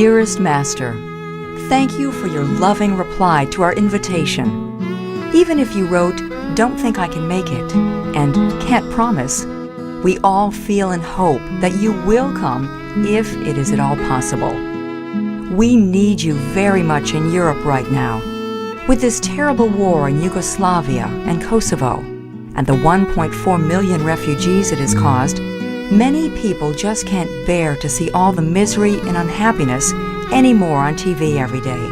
Dearest Master, thank you for your loving reply to our invitation. Even if you wrote, "Don't think I can make it," and "Can't promise," we all feel and hope that you will come if it is at all possible. We need you very much in Europe right now. With this terrible war in Yugoslavia and Kosovo, and the 1.4 million refugees it has caused, many people just can't bear to see all the misery and unhappiness anymore on TV every day.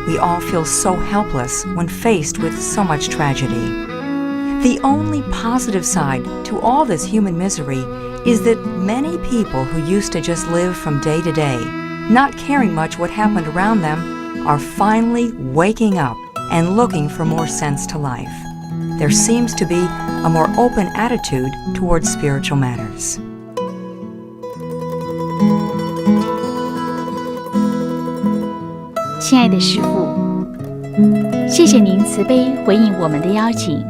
We all feel so helpless when faced with so much tragedy. The only positive side to all this human misery is that many people who used to just live from day to day, not caring much what happened around them, are finally waking up and looking for more sense to life. There seems to be a more open attitude towards spiritual matters. 亲爱的师父，谢谢您慈悲回应我们的邀请。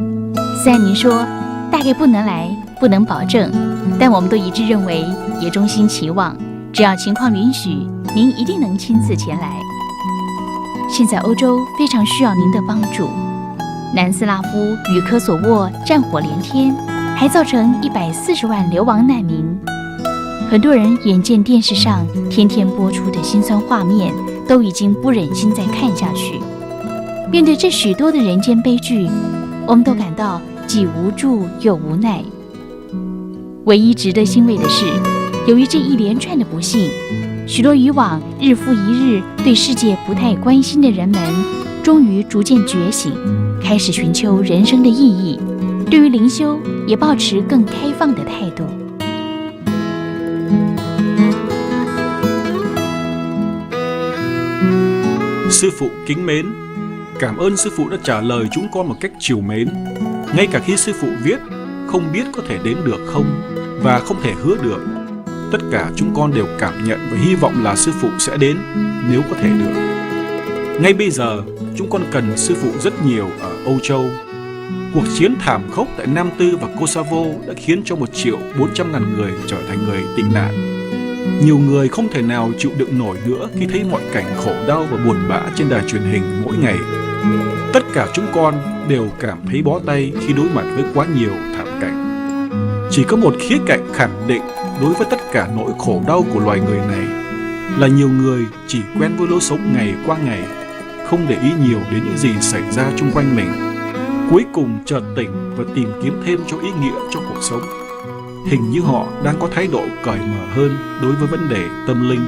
虽然您说大概不能来，不能保证，但我们都一致认为，也衷心期望，只要情况允许，您一定能亲自前来。现在欧洲非常需要您的帮助。南斯拉夫与科索沃战火连天，还造成140万流亡难民。很多人眼见电视上天天播出的辛酸画面，都已经不忍心再看下去。面对这许多的人间悲剧，我们都感到既无助又无奈。唯一值得欣慰的是，由于这一连串的不幸，许多以往日复一日对世界不太关心的人们，终于逐渐觉醒，开始寻求人生的意义，对于灵修也抱持更开放的态度。Sư phụ kính mến, cảm ơn sư phụ đã trả lời chúng con một cách trìu mến. Ngay cả khi sư phụ viết không biết có thể đến được không và không thể hứa được, tất cả chúng con đều cảm nhận và hy vọng là sư phụ sẽ đến nếu có thể được. Ngay bây giờ, chúng con cần sư phụ rất nhiều ở Âu Châu. Cuộc chiến thảm khốc tại Nam Tư và Kosovo đã khiến cho 1.400.000 người trở thành người tị nạn. Nhiều người không thể nào chịu đựng nổi nữa khi thấy mọi cảnh khổ đau và buồn bã trên đài truyền hình mỗi ngày. Tất cả chúng con đều cảm thấy bó tay khi đối mặt với quá nhiều thảm cảnh. Chỉ có một khía cạnh khẳng định đối với tất cả nỗi khổ đau của loài người này là nhiều người chỉ quen với lối sống ngày qua ngày, không để ý nhiều đến những gì xảy ra xung quanh mình. Cuối cùng chợt tỉnh và tìm kiếm thêm cho ý nghĩa cho cuộc sống. Hình như họ đang có thái độ cởi mở hơn đối với vấn đề tâm linh.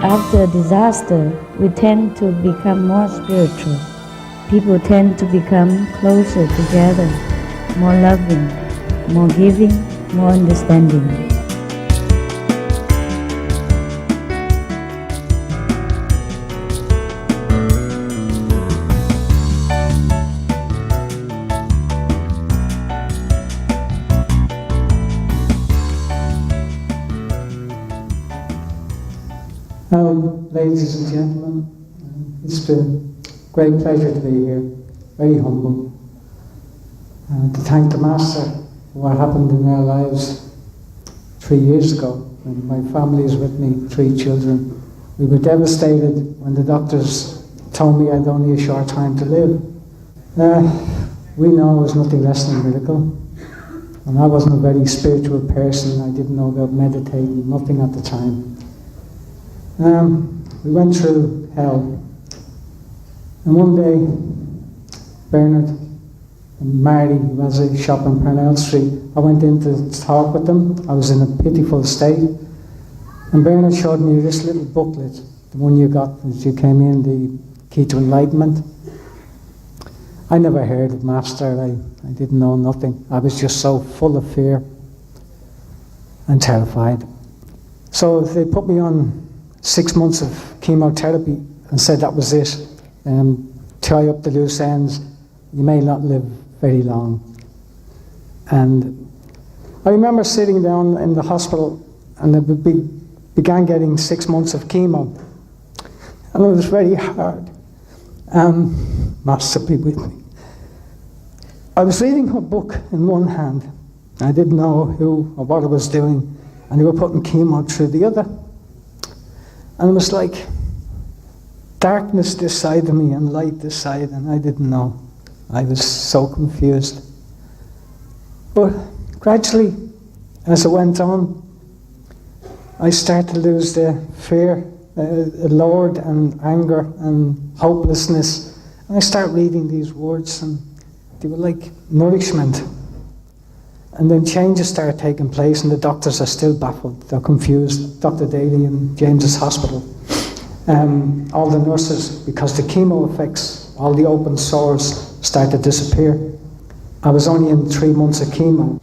After a disaster, we tend to become more spiritual. People tend to become closer together, more loving, more giving, more understanding. Ladies and gentlemen, it's a great pleasure to be here, very humble, to thank the Master for what happened in our lives 3 years ago when my family is with me, 3 children. We were devastated when the doctors told me I had only a short time to live. We know it was nothing less than a miracle. And I wasn't a very spiritual person. I didn't know about meditating, nothing at the time. We went through hell. And one day, Bernard and Mary was a shop on Parnell Street. I went in to talk with them. I was in a pitiful state. And Bernard showed me this little booklet, the one you got as you came in, the Key to Enlightenment. I never heard of Master. I didn't know nothing. I was just so full of fear and terrified. So they put me on 6 months of chemotherapy and said that was it. Tie up the loose ends. You may not live very long. And I remember sitting down in the hospital and I began getting 6 months of chemo. And it was very hard. Master be with me. I was reading a book in one hand. I didn't know who or what I was doing. And they were putting chemo through the other. And it was like darkness this side of me and light this side, and I didn't know. I was so confused. But gradually, as it went on, I started to lose the fear, lowered, and anger and hopelessness. And I started reading these words, and they were like nourishment. And then changes started taking place, and the doctors are still baffled. They're confused. Dr. Daly in James's Hospital. All the nurses, because the chemo effects, all the open sores started to disappear. I was only in 3 months of chemo,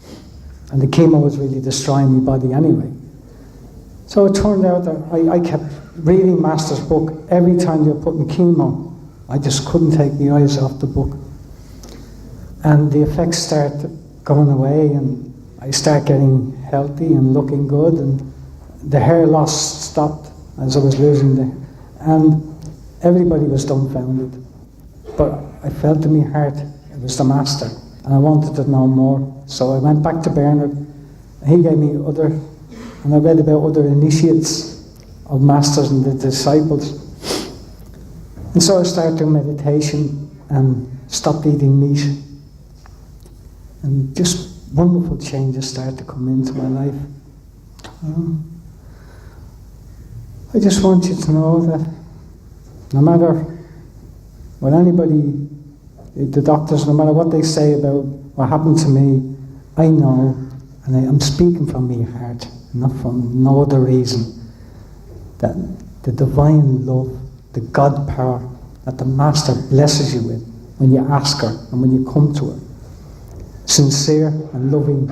and the chemo was really destroying my body anyway. So it turned out that I kept reading Master's book every time they were putting chemo. I just couldn't take my eyes off the book. And the effects started going away, and I started getting healthy and looking good, and the hair loss stopped as I was losing the hair. And everybody was dumbfounded. But I felt in my heart it was the Master, and I wanted to know more. So I went back to Bernard, and he gave me and I read about other initiates of Masters and the disciples. And so I started doing meditation and stopped eating meat. And just wonderful changes started to come into my life. I just want you to know that no matter what anybody, the doctors, no matter what they say about what happened to me, I know, and I'm speaking from my heart, not from no other reason, that the divine love, the God power that the Master blesses you with when you ask her and when you come to her, sincere and loving,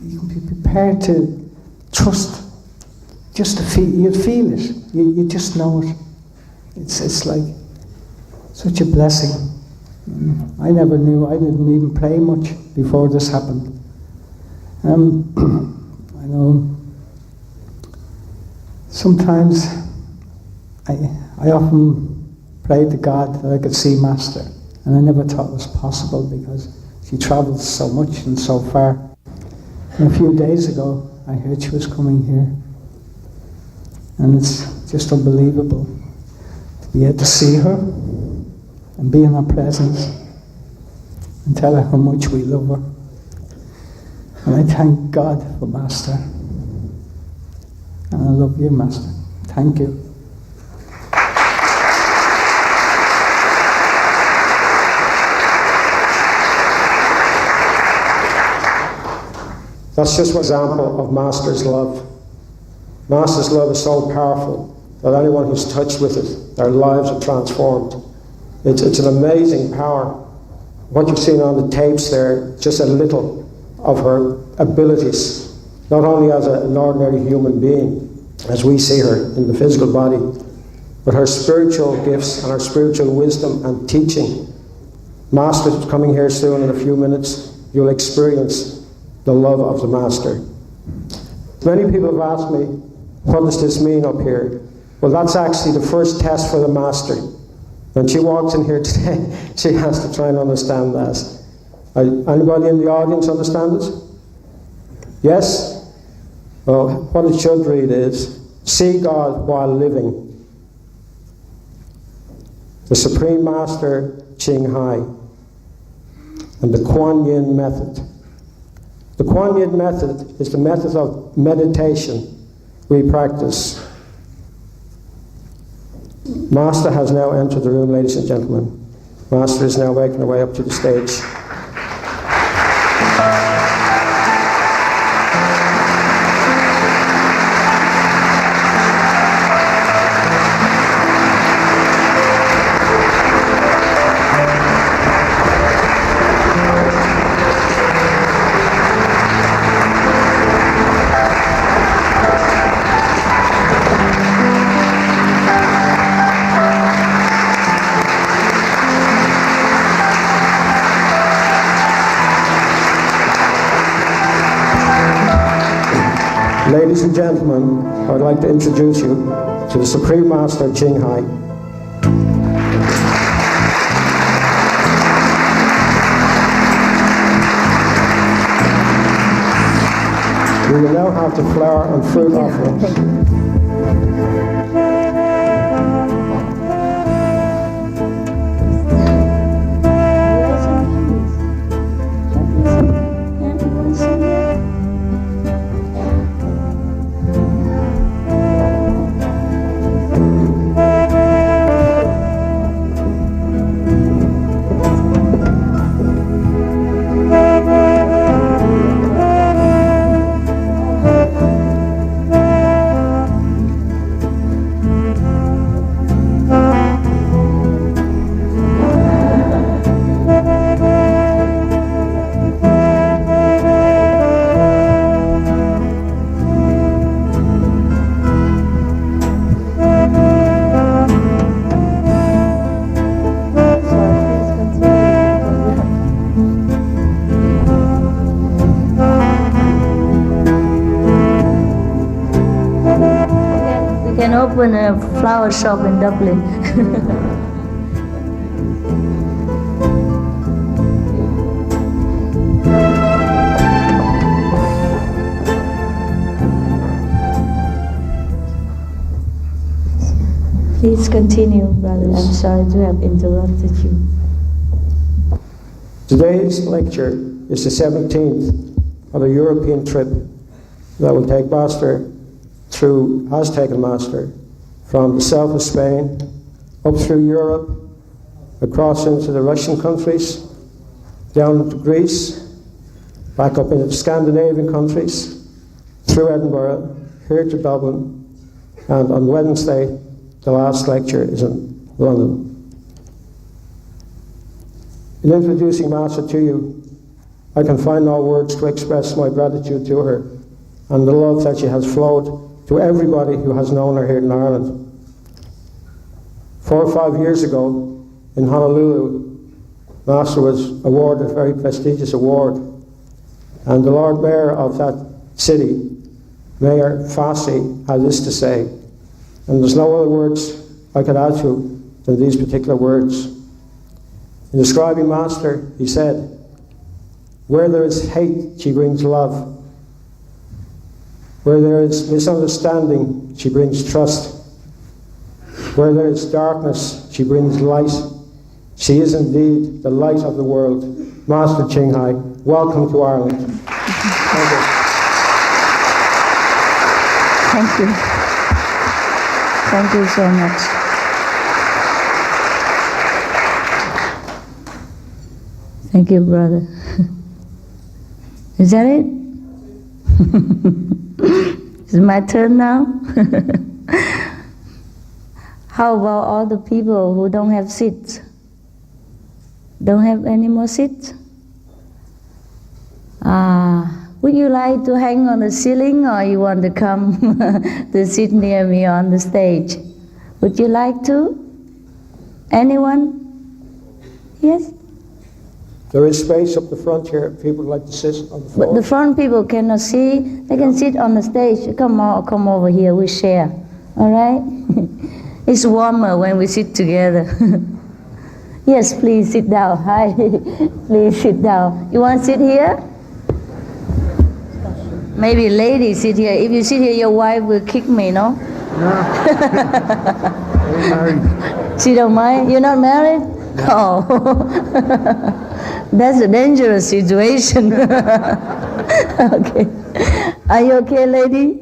you can be prepared to trust. Just to feel, you feel it. You just know it. It's like such a blessing. I never knew. I didn't even pray much before this happened. I know. Sometimes I often prayed to God that I could see Master, and I never thought it was possible because she travelled so much and so far. And a few days ago, I heard she was coming here. And it's just unbelievable to be able to see her and be in her presence and tell her how much we love her. And I thank God for Master. And I love you, Master. Thank you. That's just one example of Master's love. Master's love is so powerful that anyone who's touched with it, their lives are transformed. It's an amazing power. What you've seen on the tapes there, just a little of her abilities, not only as an ordinary human being, as we see her in the physical body, but her spiritual gifts and her spiritual wisdom and teaching. Master's coming here soon in a few minutes. You'll experience the love of the Master. Many people have asked me, what does this mean up here? Well, that's actually the first test for the Master. When she walks in here today, she has to try and understand that. Anybody in the audience understand it? Yes? Well, what it should read is, see God while living. the Supreme Master Ching Hai, and the Kuan Yin method. The Kuan Yin method is the method of meditation we practice. Master has now entered the room, ladies and gentlemen. Master is now making her way up to the stage. Ladies and gentlemen, I would like to introduce you to the Supreme Master Ching Hai. We will now have the flower and fruit offering. Open a flower shop in Dublin. Please continue, brother. I'm sorry to have interrupted you. Today's lecture is the 17th of a European trip that will take Master through, has taken Master from the south of Spain, up through Europe, across into the Russian countries, down into Greece, back up into the Scandinavian countries, through Edinburgh, here to Dublin, and on Wednesday, the last lecture is in London. In introducing Master to you, I can find no words to express my gratitude to her and the love that she has flowed to everybody who has known her here in Ireland. 4 or 5 years ago, in Honolulu, Master was awarded a very prestigious award, and the Lord Mayor of that city, Mayor Fassi, had this to say, and there's no other words I could add to than these particular words. In describing Master, he said, "Where there is hate, she brings love. Where there is misunderstanding, she brings trust. Where there is darkness, she brings light. She is indeed the light of the world." Master Ching Hai, welcome to Ireland. Thank you. Thank you. Thank you so much. Thank you, brother. Is that it? It's my turn now? How about all the people who don't have seats? Don't have any more seats? Would you like to hang on the ceiling, or you want to come to sit near me on the stage? Would you like to? Anyone? Yes? There is space up the front here if people would like to sit on the floor. But the front people cannot see. They can sit on the stage. Come over here, we share. All right? It's warmer when we sit together. Yes, please sit down. Hi. Please sit down. You want to sit here? Maybe ladies sit here. If you sit here, your wife will kick me, no? No. I'm married. She don't mind? You're not married? No. Oh. That's a dangerous situation. Okay. Are you okay, lady?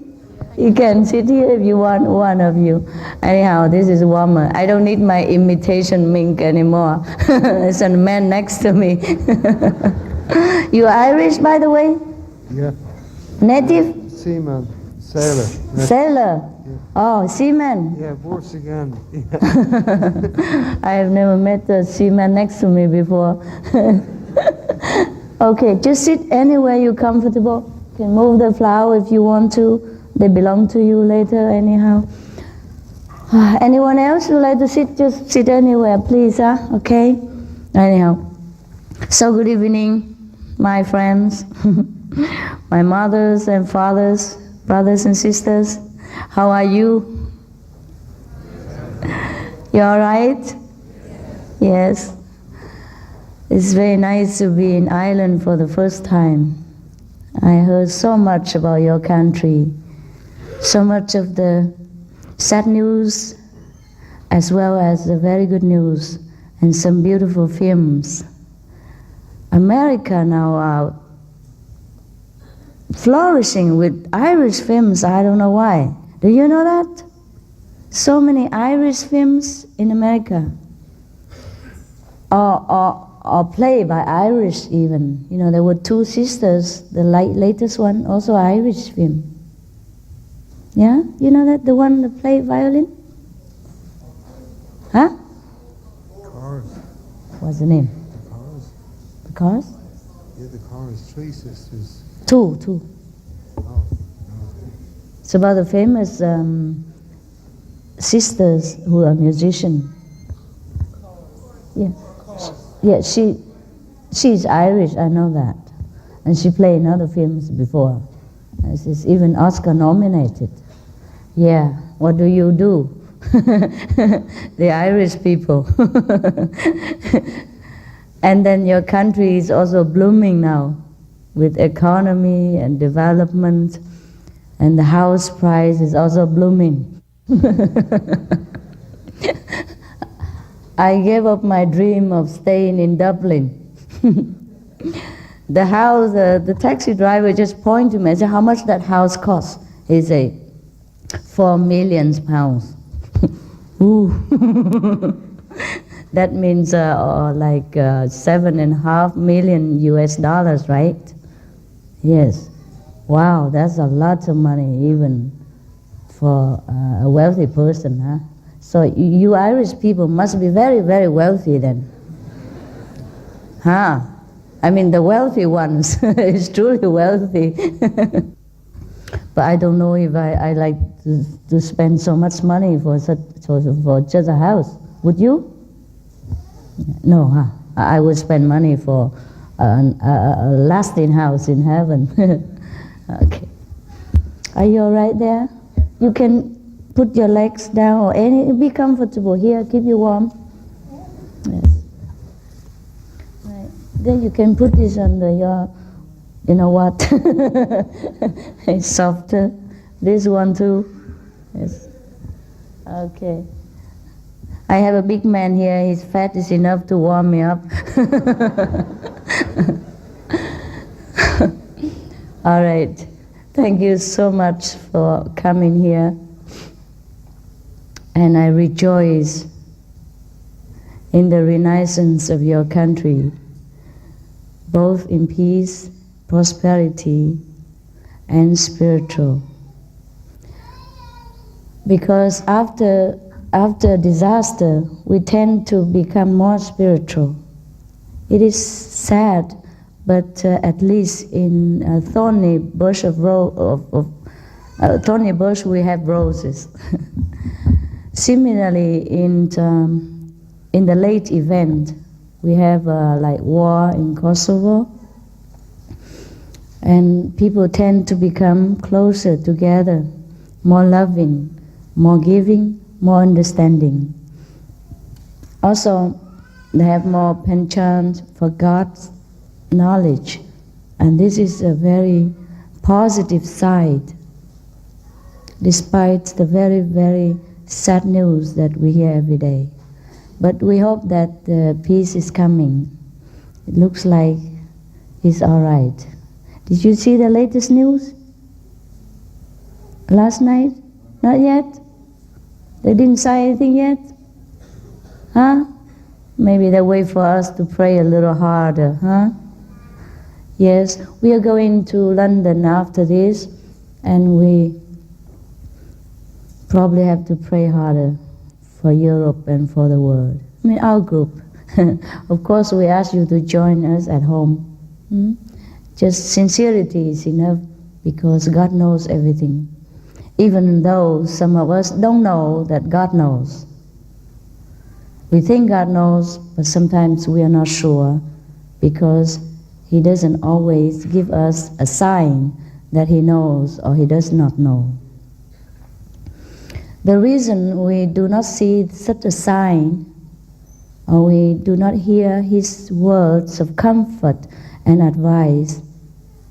You can sit here if you want, one of you. Anyhow, this is warmer. I don't need my imitation mink anymore. There's a man next to me. You Irish, by the way? Yeah. Native? Seaman. Sailor. Sailor? Oh, seaman. Yeah, worse again. I have never met a seaman next to me before. Okay, just sit anywhere you're comfortable. You can move the flower if you want to. They belong to you later anyhow. Anyone else would like to sit? Just sit anywhere, please, huh? Okay? Anyhow. So good evening, my friends, my mothers and fathers, brothers and sisters. How are you? You all right? Yes. It's very nice to be in Ireland for the first time. I heard so much about your country, so much of the sad news as well as the very good news and some beautiful films. America now are flourishing with Irish films. I don't know why. Do you know that? So many Irish films in America. Or played by Irish even. You know, there were two sisters, the latest one, also Irish film. Yeah? You know that? The one that played violin? Huh? Cars. What's the name? Cars. The Cars? Yeah, the Cars. Three sisters. Two. Oh, no. It's about the famous sisters who are musicians. Yeah. Yeah, she's Irish, I know that. And she played in other films before. And she's even Oscar nominated. Yeah, what do you do? The Irish people. And then your country is also blooming now with economy and development, and the house price is also blooming. I gave up my dream of staying in Dublin. The house, the taxi driver just pointed to me and said, how much that house costs? He said, £4 million. Ooh. That means like $7.5 million US, right? Yes. Wow, that's a lot of money even for a wealthy person, huh? So you Irish people must be very, very wealthy then. Huh? I mean, the wealthy ones is truly wealthy. But I don't know if I like to spend so much money for just a house. Would you? No, huh? I would spend money for a lasting house in heaven. Okay. Are you all right there? You can put your legs down or be comfortable here, keep you warm. Yes. Right. Then you can put this under your, you know what? It's softer. This one too. Yes. Okay. I have a big man here, his fat is enough to warm me up. All right. Thank you so much for coming here. And I rejoice in the renaissance of your country, both in peace, prosperity, and spiritual. Because after disaster, we tend to become more spiritual. It is sad, but at least in a thorny bush thorny bush we have roses. Similarly, in the late event, we have like war in Kosovo, and people tend to become closer together, more loving, more giving, more understanding. Also, they have more penchant for God's knowledge, and this is a very positive side, despite the very, very sad news that we hear every day. But we hope that the peace is coming. It looks like it's all right. Did you see the latest news? Last night? Not yet? They didn't say anything yet? Huh? Maybe they wait for us to pray a little harder, huh? Yes, we are going to London after this, and we probably have to pray harder for Europe and for the world. I mean, our group. Of course, we ask you to join us at home. Just sincerity is enough, because God knows everything. Even though some of us don't know that God knows. We think God knows, but sometimes we are not sure, because He doesn't always give us a sign that He knows or He does not know. The reason we do not see such a sign, or we do not hear His words of comfort and advice,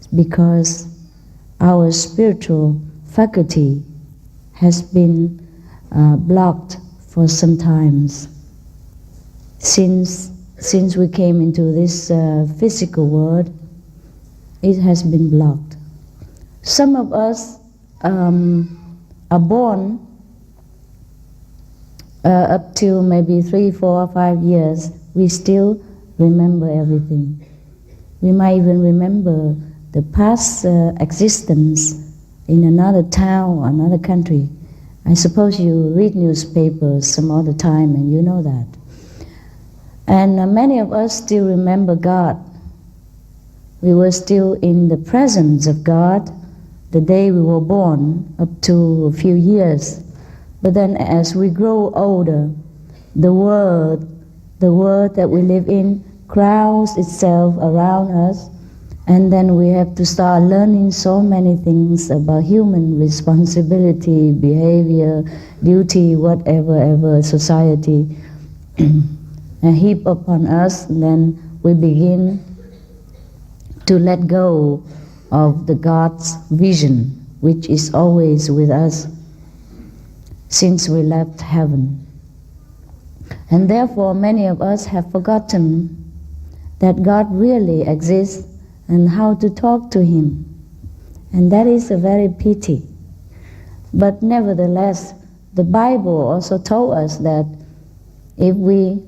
is because our spiritual faculty has been blocked for some times. Since we came into this physical world, it has been blocked. Some of us are born up to maybe 3, 4, or 5 years. We still remember everything. We might even remember the past existence in another town or another country. I suppose you read newspapers some other time and you know that. And many of us still remember God. We were still in the presence of God the day we were born, up to a few years. But then as we grow older, the world that we live in crowds itself around us, and then we have to start learning so many things about human responsibility, behavior, duty, whatever society heap upon us, and then we begin to let go of the God's vision, which is always with us since we left heaven. And therefore many of us have forgotten that God really exists and how to talk to Him. And that is a very pity. But nevertheless, the Bible also told us that if we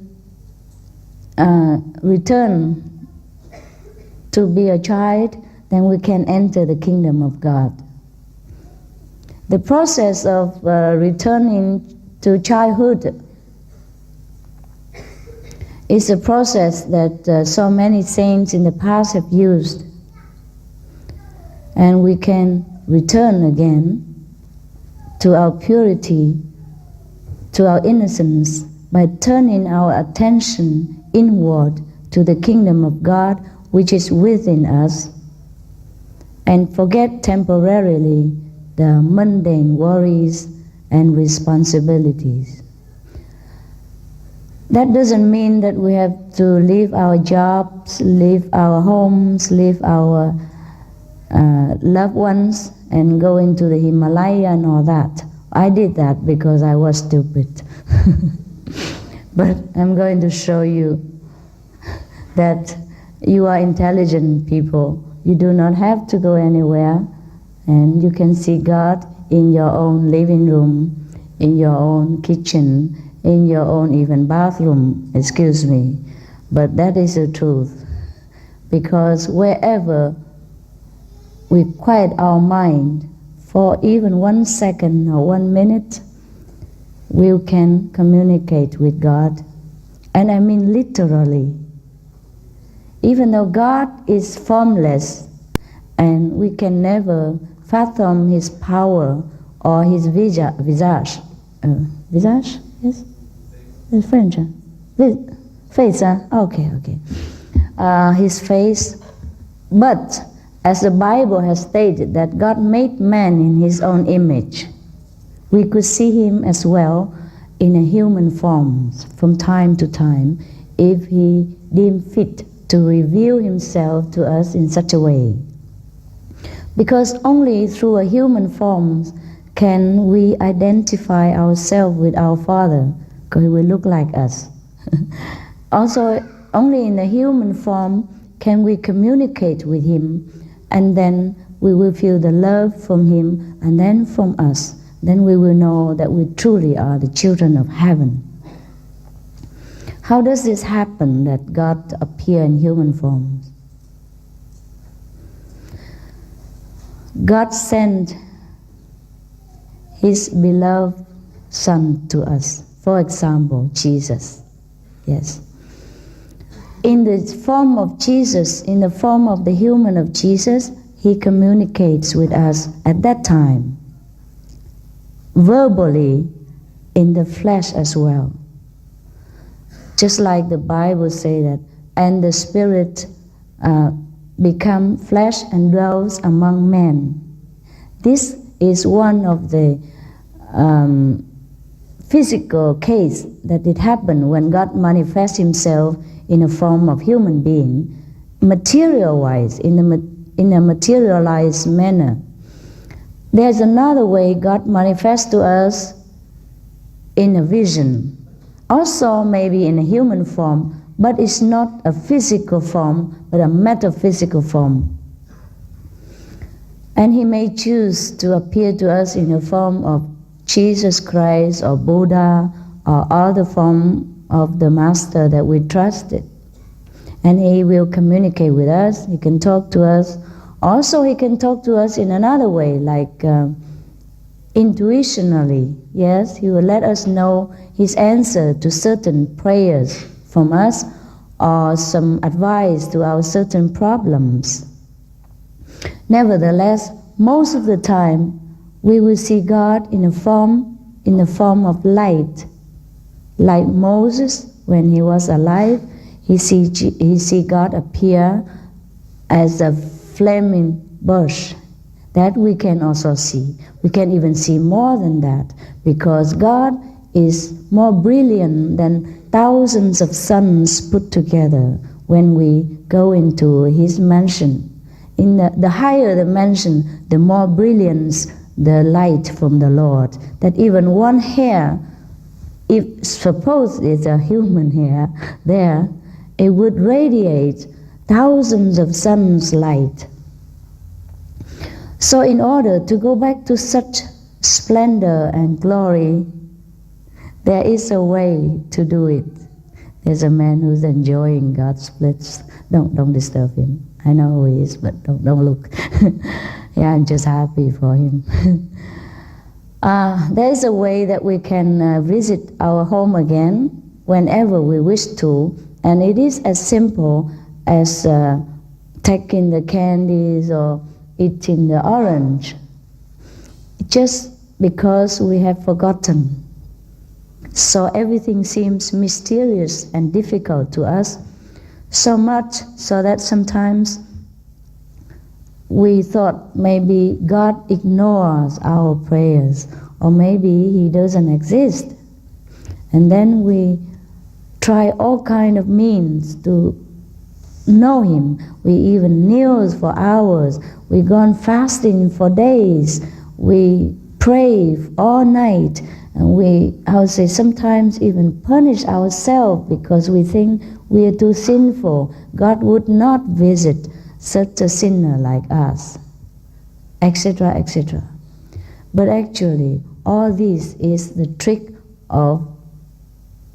return to be a child, then we can enter the kingdom of God. The process of returning to childhood is a process that so many saints in the past have used. And we can return again to our purity, to our innocence, by turning our attention inward to the kingdom of God, which is within us, and forget temporarily the mundane worries and responsibilities. That doesn't mean that we have to leave our jobs, leave our homes, leave our loved ones and go into the Himalaya and all that. I did that because I was stupid. But I'm going to show you that you are intelligent people. You do not have to go anywhere, and you can see God in your own living room, in your own kitchen, in your own even bathroom, excuse me. But that is the truth. Because wherever we quiet our mind for even 1 second or 1 minute, we can communicate with God. And I mean literally. Even though God is formless and we can never fathom His power or His visage. Visage? Yes? It's French. Face, huh? Okay. His face. But as the Bible has stated that God made man in His own image, we could see Him as well in a human form from time to time if He deemed fit to reveal Himself to us in such a way. Because only through a human form can we identify ourselves with our Father, because He will look like us. Also, only in a human form can we communicate with Him, and then we will feel the love from Him and then from us. Then we will know that we truly are the children of heaven. How does this happen, that God appears in human form? God sent His beloved Son to us. For example, Jesus. Yes. In the form of Jesus, in the form of the human of Jesus, He communicates with us at that time, verbally, in the flesh as well. Just like the Bible says that, and the Spirit become flesh and dwells among men. This is one of the physical case that it happened when God manifests Himself in a form of human being, material-wise, in a materialized manner. There's another way God manifests to us in a vision, also maybe in a human form, but it's not a physical form, but a metaphysical form. And He may choose to appear to us in a form of Jesus Christ or Buddha or other form of the Master that we trusted. And He will communicate with us, He can talk to us. Also, He can talk to us in another way, like intuitionally. Yes, He will let us know His answer to certain prayers from us, or some advice to our certain problems. Nevertheless, most of the time, we will see God in the form of light. Like Moses, when he was alive, he see God appear as a flaming bush. That we can also see. We can even see more than that, because God is more brilliant than thousands of suns put together when we go into His mansion. In the higher the mansion, the more brilliance the light from the Lord, that even one hair, if suppose it's a human hair there, it would radiate thousands of suns' light. So in order to go back to such splendor and glory, there is a way to do it. There's a man who's enjoying God's bliss. Don't disturb him. I know who he is, but don't look. Yeah, I'm just happy for him. There is a way that we can visit our home again whenever we wish to, and it is as simple as taking the candies or eating the orange, just because we have forgotten. So everything seems mysterious and difficult to us, so much so that sometimes we thought maybe God ignores our prayers, or maybe He doesn't exist. And then we try all kind of means to know Him. We even kneel for hours. We go on fasting for days. We pray all night. And we, I would say, sometimes even punish ourselves because we think we are too sinful. God would not visit such a sinner like us, etc., etc. But actually, all this is the trick of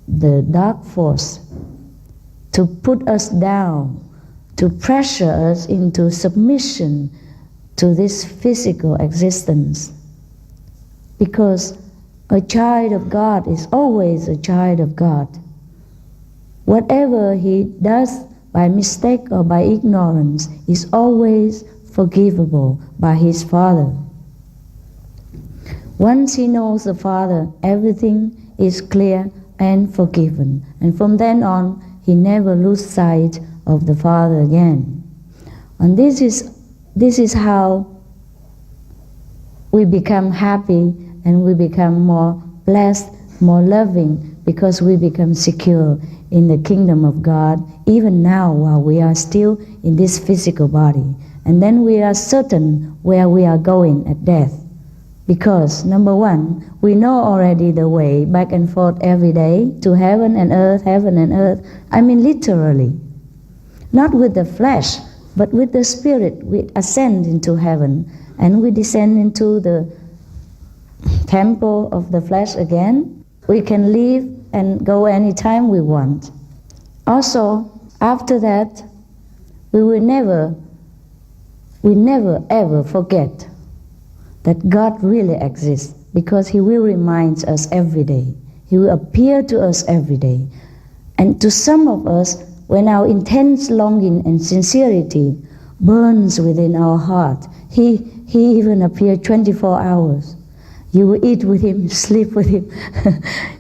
the dark force to put us down, to pressure us into submission to this physical existence. Because a child of God is always a child of God. Whatever he does by mistake or by ignorance is always forgivable by his Father. Once he knows the Father, everything is clear and forgiven. And from then on, he never loses sight of the Father again. And this is how we become happy and we become more blessed, more loving, because we become secure in the kingdom of God, even now while we are still in this physical body. And then we are certain where we are going at death. Because, number one, we know already the way back and forth every day to heaven and earth, heaven and earth. I mean literally. Not with the flesh, but with the spirit. We ascend into heaven and we descend into the temple of the flesh again. We can leave and go anytime we want. Also, after that, we never ever forget that God really exists, because He will remind us every day. He will appear to us every day. And to some of us, when our intense longing and sincerity burns within our heart, He even appears 24 hours. You will eat with Him, sleep with Him,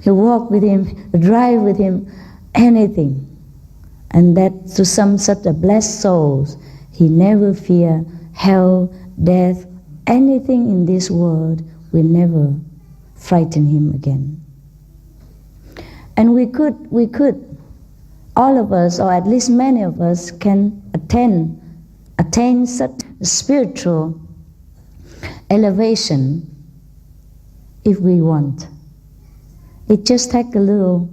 you walk with Him, drive with Him, anything. And that to some such a blessed souls, he never fear hell, death, anything in this world will never frighten him again. And we could, all of us, or at least many of us, can attain such spiritual elevation if we want. It just takes a little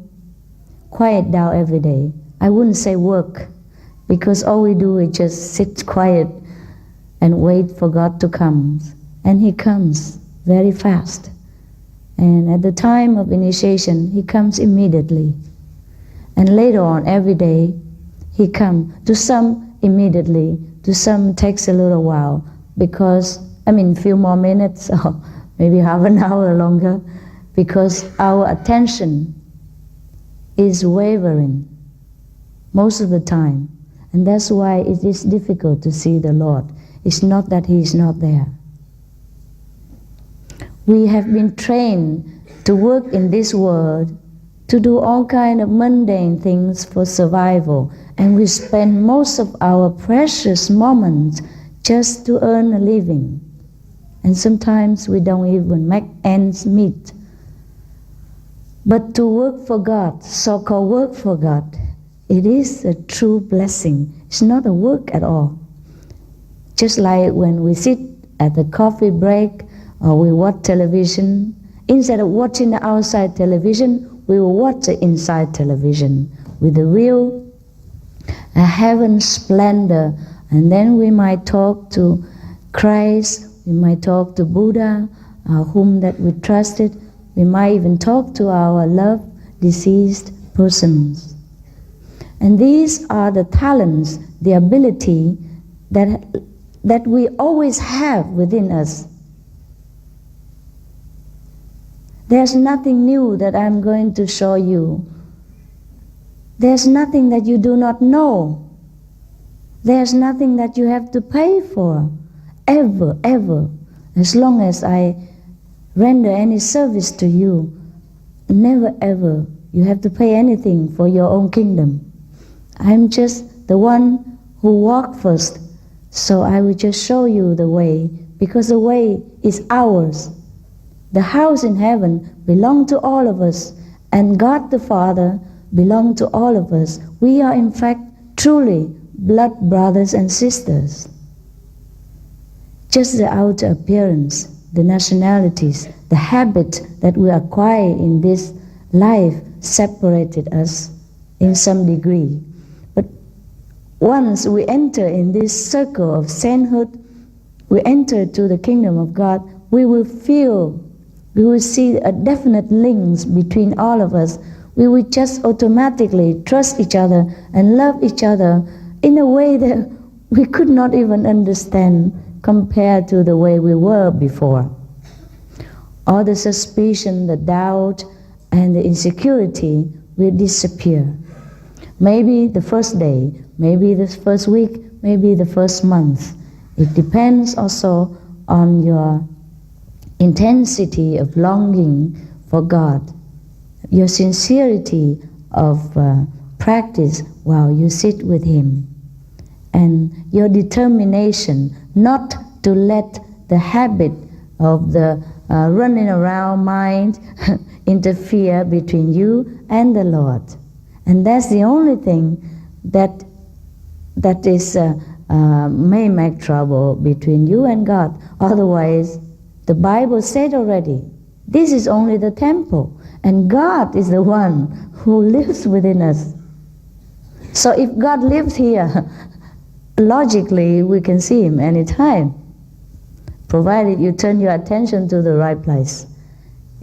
quiet down every day. I wouldn't say work, because all we do is just sit quiet and wait for God to come. And He comes very fast. And at the time of initiation, He comes immediately. And later on, every day, He comes. To some, immediately. To some, takes a little while. Because, a few more minutes, or maybe half an hour longer. Because our attention is wavering most of the time. And that's why it is difficult to see the Lord. It's not that He is not there. We have been trained to work in this world, to do all kind of mundane things for survival, and we spend most of our precious moments just to earn a living. And sometimes we don't even make ends meet. But to work for God, so-called work for God, it is a true blessing. It's not a work at all. Just like when we sit at the coffee break or we watch television, instead of watching the outside television, we will watch the inside television with the real heaven splendor. And then we might talk to Christ, we might talk to Buddha, whom that we trusted. We might even talk to our loved deceased persons. And these are the talents, the ability that we always have within us. There's nothing new that I'm going to show you. There's nothing that you do not know. There's nothing that you have to pay for, ever, ever. As long as I render any service to you, never ever you have to pay anything for your own kingdom. I'm just the one who walked first, so I will just show you the way, because the way is ours. The house in heaven belongs to all of us, and God the Father belongs to all of us. We are in fact truly blood brothers and sisters. Just the outer appearance, the nationalities, the habit that we acquire in this life separated us in some degree. But once we enter in this circle of sainthood, we enter to the kingdom of God, we will see a definite links between all of us. We will just automatically trust each other and love each other in a way that we could not even understand compared to the way we were before. All the suspicion, the doubt, and the insecurity will disappear. Maybe the first day, maybe the first week, maybe the first month. It depends also on your intensity of longing for God, your sincerity of practice while you sit with Him, and your determination not to let the habit of the running around mind interfere between you and the Lord. And that's the only thing that is may make trouble between you and God. Otherwise, The Bible said already, this is only the temple, and God is the one who lives within us. So if God lives here, logically we can see Him anytime, provided you turn your attention to the right place.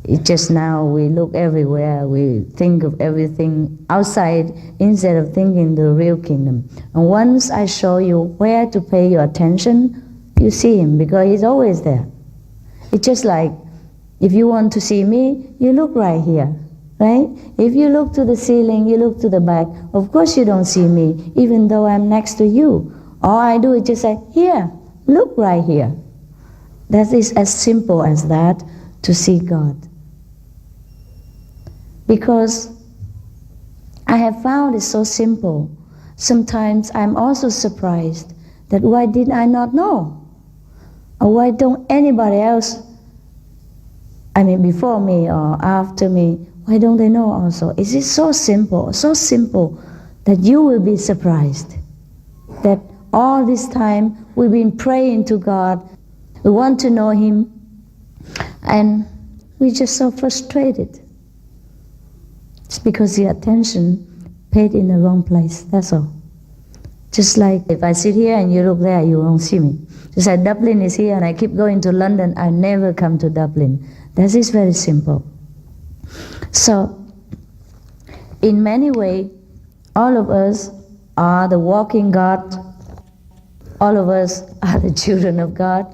It's just now we look everywhere, we think of everything outside instead of thinking the real kingdom. And once I show you where to pay your attention, you see Him, because He's always there. It's just like, if you want to see me, you look right here, right? If you look to the ceiling, you look to the back, of course you don't see me, even though I'm next to you. All I do is just say, here, look right here. That is as simple as that, to see God. Because I have found it so simple. Sometimes I'm also surprised that why did I not know? Or why don't anybody else, I mean before me or after me, why don't they know also? Is it so simple that you will be surprised that all this time we've been praying to God, we want to know Him, and we're just so frustrated. It's because the attention paid in the wrong place, that's all. Just like if I sit here and you look there, you won't see me. Just like Dublin is here and I keep going to London, I never come to Dublin. That is very simple. So, in many ways, all of us are the walking God. All of us are the children of God.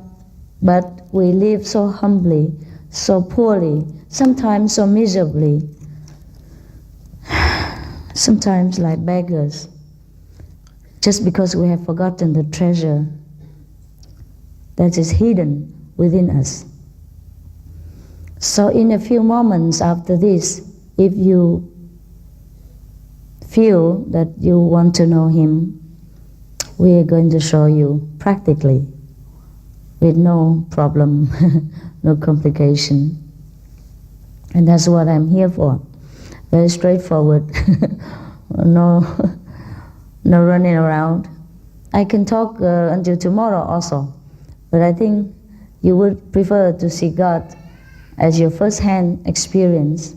But we live so humbly, so poorly, sometimes so miserably, sometimes like beggars, just because we have forgotten the treasure that is hidden within us. So in a few moments after this, if you feel that you want to know Him, we are going to show you practically, with no problem, no complication. And that's what I'm here for. Very straightforward, no running around. I can talk until tomorrow also, but I think you would prefer to see God as your first-hand experience.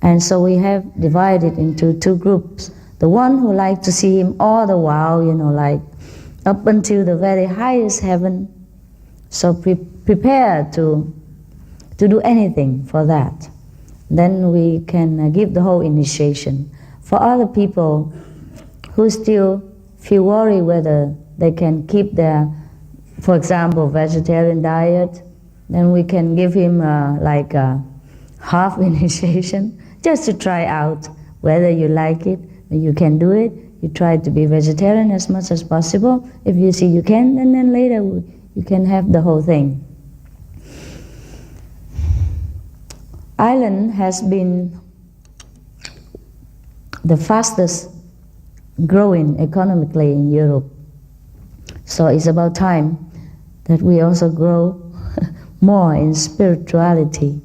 And so we have divided into two groups. The one who like to see Him all the while, like up until the very highest heaven. So prepare to do anything for that. Then we can give the whole initiation. For other people who still feel worried whether they can keep their, for example, vegetarian diet, then we can give him like a half initiation, just to try out whether you like it. You can do it. You try to be vegetarian as much as possible. If you see you can, and then later you can have the whole thing. Ireland has been the fastest growing economically in Europe. So it's about time that we also grow more in spirituality.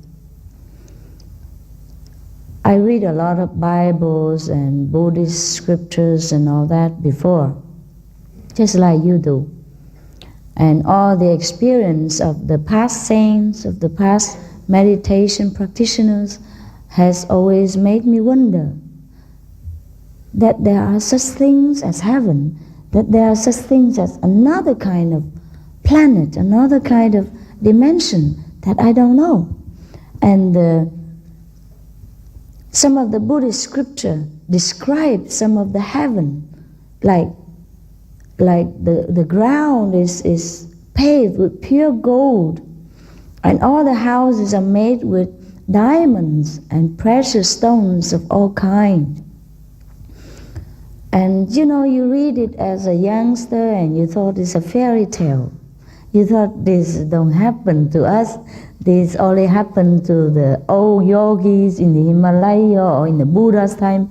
I read a lot of Bibles and Buddhist scriptures and all that before, just like you do. And all the experience of the past saints, of the past meditation practitioners has always made me wonder that there are such things as heaven, that there are such things as another kind of planet, another kind of dimension that I don't know. And some of the Buddhist scripture describe some of the heaven, like the ground is paved with pure gold, and all the houses are made with diamonds and precious stones of all kinds. And you read it as a youngster and you thought it's a fairy tale. You thought this don't happen to us. This only happened to the old yogis in the Himalaya or in the Buddha's time.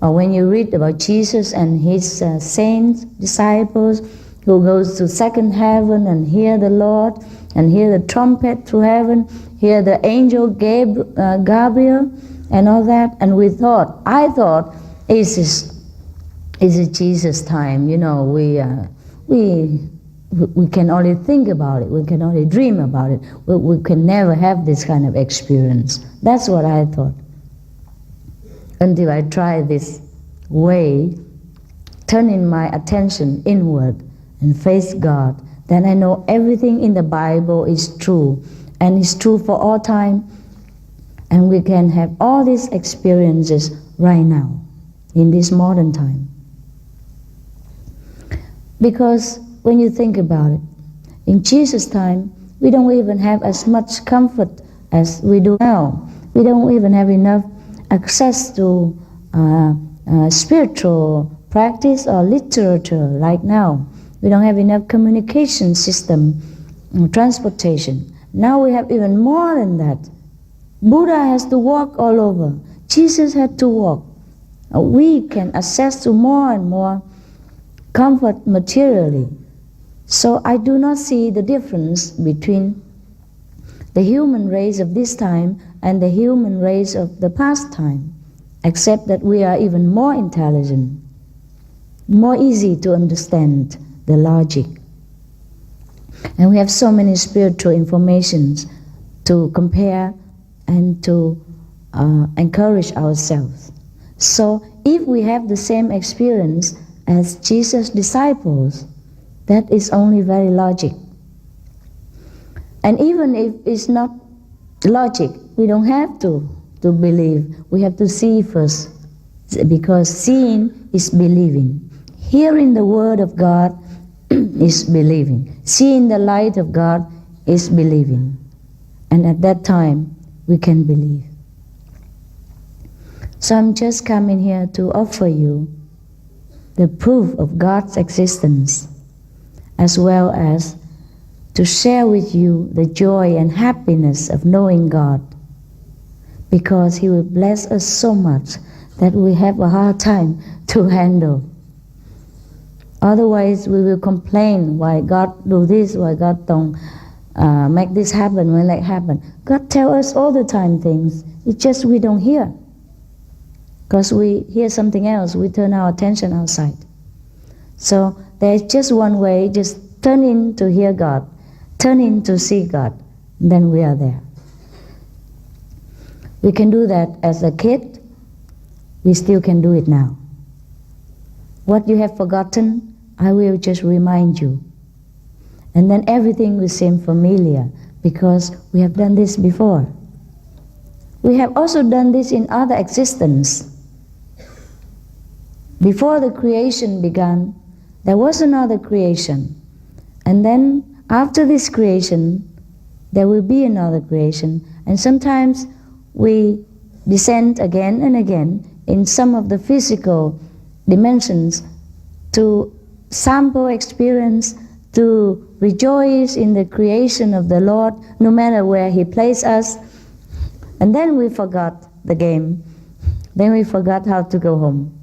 Or when you read about Jesus and his saints, disciples, who goes to second heaven and hear the Lord, and hear the trumpet through heaven, hear the angel Gabriel, and all that. And I thought, is it Jesus' time? We we can only think about it, we can only dream about it, we can never have this kind of experience. That's what I thought. Until I tried this way, turning my attention inward and face God, then I know everything in the Bible is true, and it's true for all time, and we can have all these experiences right now, in this modern time. Because when you think about it, in Jesus' time, we don't even have as much comfort as we do now. We don't even have enough access to spiritual practice or literature like now. We don't have enough communication system, transportation. Now we have even more than that. Buddha has to walk all over. Jesus had to walk. We can access to more and more comfort materially. So I do not see the difference between the human race of this time and the human race of the past time, except that we are even more intelligent, more easy to understand the logic. And we have so many spiritual informations to compare and to encourage ourselves. So if we have the same experience as Jesus' disciples, that is only very logic. And even if it's not logic, we don't have to believe. We have to see first, because seeing is believing. Hearing the word of God is believing. Seeing the light of God is believing. And at that time, we can believe. So I'm just coming here to offer you the proof of God's existence, as well as to share with you the joy and happiness of knowing God, because He will bless us so much that we have a hard time to handle. Otherwise we will complain, why God do this, why God don't make this happen, when that happen. God tell us all the time things, it's just we don't hear. Because we hear something else, we turn our attention outside. So there's just one way, just turn in to hear God, turn in to see God, then we are there. We can do that as a kid, we still can do it now. What you have forgotten, I will just remind you. And then everything will seem familiar, because we have done this before. We have also done this in other existence. Before the creation began, there was another creation. And then after this creation, there will be another creation. And sometimes we descend again and again in some of the physical dimensions to sample experience, to rejoice in the creation of the Lord, no matter where He placed us. And then we forgot the game. Then we forgot how to go home.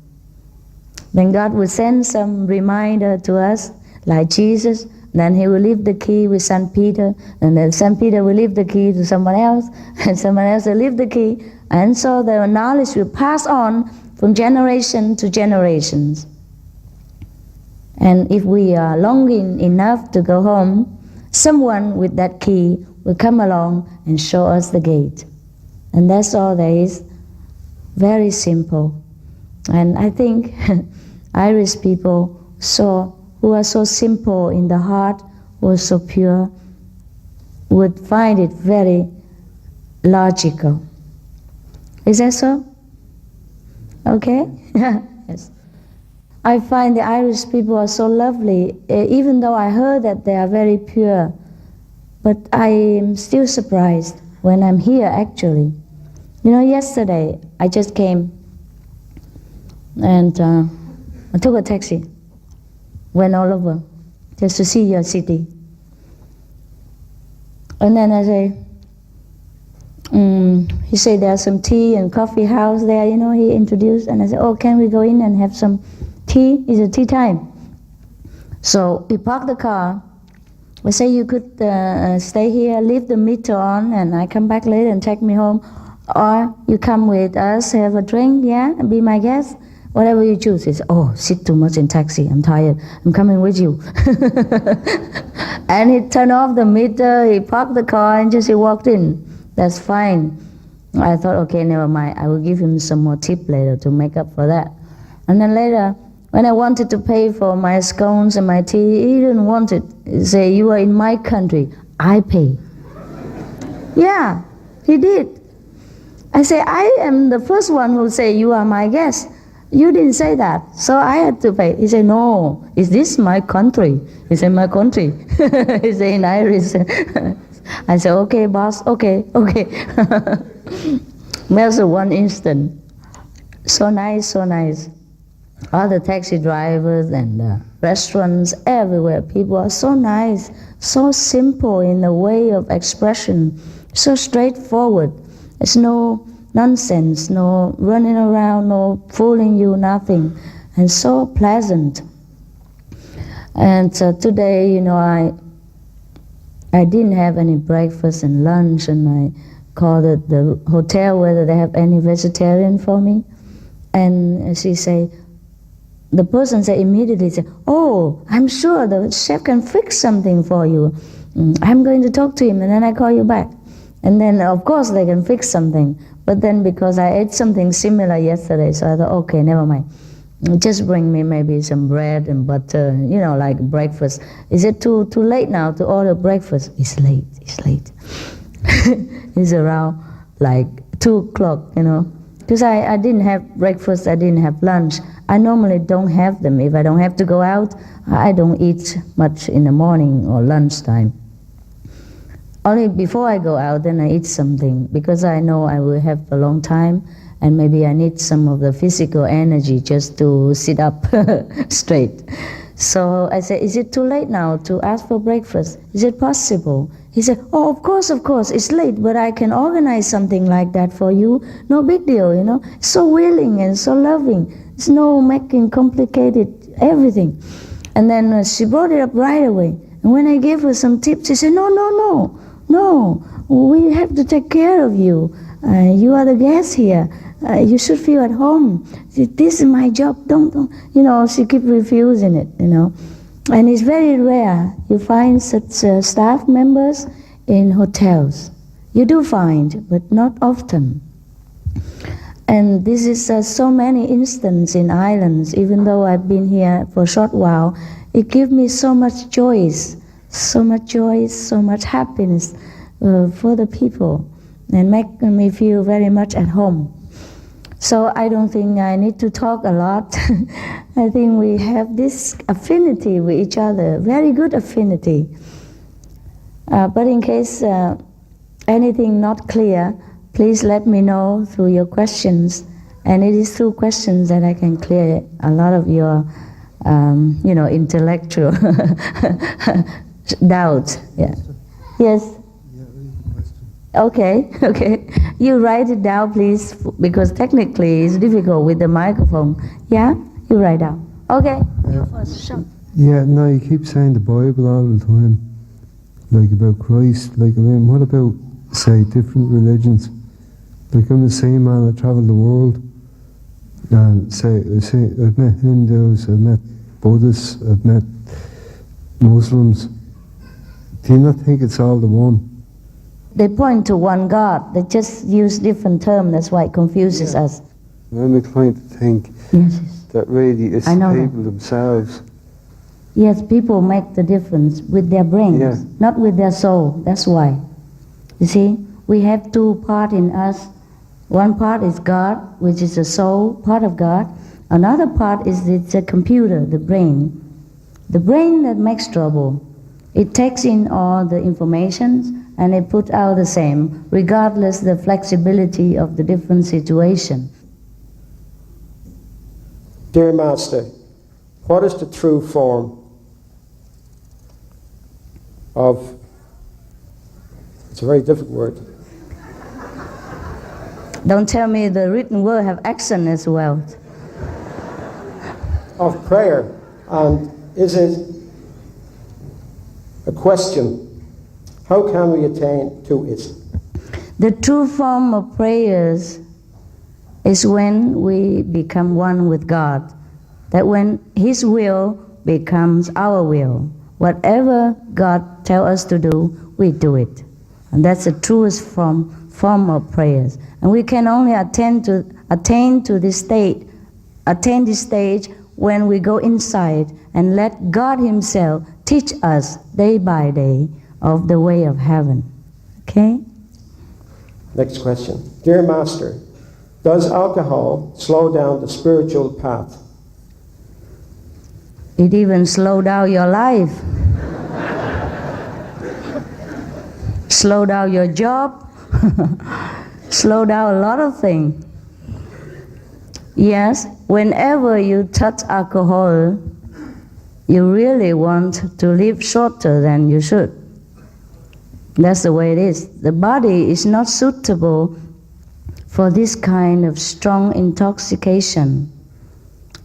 Then God will send some reminder to us, like Jesus. Then He will leave the key with St. Peter, and then St. Peter will leave the key to someone else, and someone else will leave the key. And so the knowledge will pass on from generation to generations. And if we are longing enough to go home, someone with that key will come along and show us the gate. And that's all there is. Very simple. And I think Irish people who are so simple in the heart, who are so pure, would find it very logical. Is that so? Okay? Yes. I find the Irish people are so lovely, even though I heard that they are very pure. But I am still surprised when I'm here, actually. You know, yesterday I just came and I took a taxi, went all over just to see your city. And then I say, he said there's some tea and coffee house there, you know, he introduced. And I said, oh, can we go in and have some tea? It's a tea time. So we parked the car. We say you could stay here, leave the meter on, and I come back later and take me home. Or you come with us, have a drink, yeah, and be my guest. Whatever you choose. He said, oh, sit too much in taxi, I'm tired, I'm coming with you. And he turned off the meter, he parked the car and just he walked in. That's fine. I thought, okay, never mind, I will give him some more tip later to make up for that. And then later, when I wanted to pay for my scones and my tea, he didn't want it. He said, you are in my country, I pay. Yeah, he did. I say, I am the first one who say, you are my guest. You didn't say that, so I had to pay. He said, no, is this my country? He said, my country. He said in Irish. I said, okay, boss, okay. There's one instant. So nice, so nice. All the taxi drivers and the restaurants everywhere, people are so nice, so simple in the way of expression, so straightforward. There's no nonsense, no running around, no fooling you, nothing, and so pleasant. And today, you know, I didn't have any breakfast and lunch, and I called at the hotel whether they have any vegetarian for me. And she say, the person said immediately, say, oh, I'm sure the chef can fix something for you. I'm going to talk to him and then I call you back. And then of course they can fix something. But then because I ate something similar yesterday, so I thought, okay, never mind. Just bring me maybe some bread and butter, you know, like breakfast. Is it too late now to order breakfast? It's late. It's around like 2 o'clock, you know. Because I didn't have breakfast, I didn't have lunch. I normally don't have them. If I don't have to go out, I don't eat much in the morning or lunchtime. Only before I go out, then I eat something, because I know I will have a long time, and maybe I need some of the physical energy just to sit up straight. So I said, is it too late now to ask for breakfast? Is it possible? He said, oh, of course, it's late, but I can organize something like that for you. No big deal, you know. So willing and so loving. It's no making complicated everything. And then she brought it up right away. And when I gave her some tips, she said, no, we have to take care of you. You are the guest here. You should feel at home. This is my job, don't. You know, she kept refusing it, you know. And it's very rare you find such staff members in hotels. You do find, but not often. And this is so many instances in islands. Even though I've been here for a short while, it gives me so much joy, so much happiness for the people, and make me feel very much at home. So I don't think I need to talk a lot. I think we have this affinity with each other, very good affinity. But in case anything not clear, please let me know through your questions. And it is through questions that I can clear a lot of your, intellectual doubts. Yeah. Yes. Okay. You write it down, please, because technically it's difficult with the microphone. Yeah? You write down. Okay. You first, sure. Yeah, no, you keep saying the Bible all the time, like about Christ. Like, I mean, what about, say, different religions? Like, I'm the same man, I travel the world, and say I've met Hindus, I've met Buddhists, I've met Muslims. Do you not think it's all the one? They point to one God. They just use different terms. That's why it confuses us. I'm inclined to think that really it's people themselves. Yes, people make the difference with their brains, not with their soul. That's why. You see, we have 2 parts in us. One part is God, which is the soul, part of God. Another part is it's a computer, the brain. The brain that makes trouble. It takes in all the information and it puts out the same, regardless the flexibility of the different situation. Dear Master, what is the true form of, it's a very difficult word. Don't tell me the written word have accent as well. Of prayer, and is it a question? How can we attain to it? The true form of prayers is when we become one with God. That when His will becomes our will. Whatever God tells us to do, we do it. And that's the truest form of prayers. And we can only attain this stage when we go inside and let God Himself teach us day by day of the way of heaven. Okay? Next question. Dear Master, does alcohol slow down the spiritual path? It even slow down your life. Slow down your job. Slow down a lot of things. Yes, whenever you touch alcohol, you really want to live shorter than you should. That's the way it is. The body is not suitable for this kind of strong intoxication.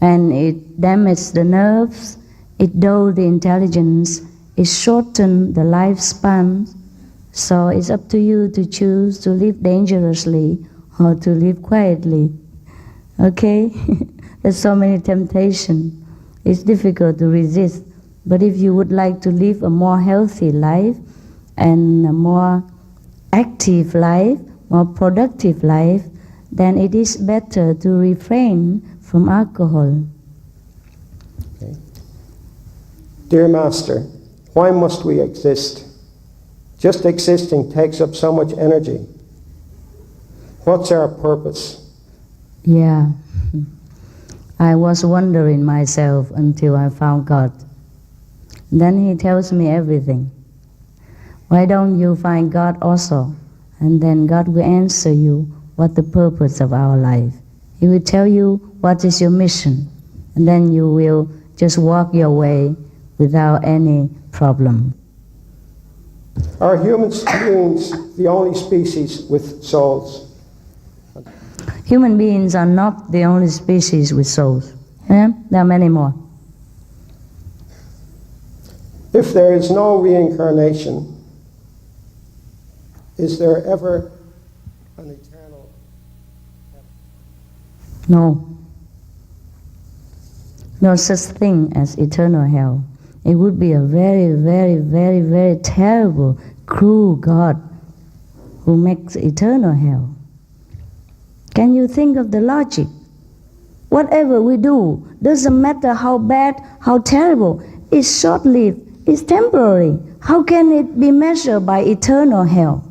And it damages the nerves, it dulls the intelligence, it shortens the lifespan. So it's up to you to choose to live dangerously or to live quietly. Okay? There's so many temptations. It's difficult to resist. But if you would like to live a more healthy life and a more active life, more productive life, then it is better to refrain from alcohol. Okay. Dear Master, why must we exist? Just existing takes up so much energy. What's our purpose? Yeah. I was wondering myself until I found God. Then He tells me everything. Why don't you find God also? And then God will answer you what the purpose of our life. He will tell you what is your mission. And then you will just walk your way without any problem. Are human beings the only species with souls? Human beings are not the only species with souls. Yeah? There are many more. If there is no reincarnation, is there ever an eternal heaven? No. No such thing as eternal hell. It would be a very, very, very, very terrible, cruel God who makes eternal hell. Can you think of the logic? Whatever we do, doesn't matter how bad, how terrible, it's short-lived, it's temporary. How can it be measured by eternal hell?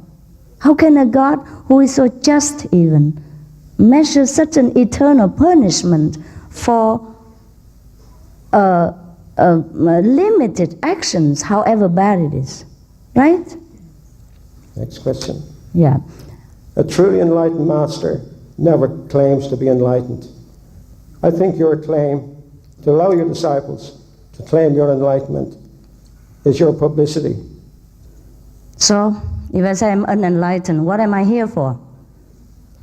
How can a God who is so just even measure such an eternal punishment for limited actions, however bad it is? Right? Next question. Yeah. A truly enlightened master never claims to be enlightened. I think your claim to allow your disciples to claim your enlightenment is your publicity. So, if I say I'm unenlightened, what am I here for?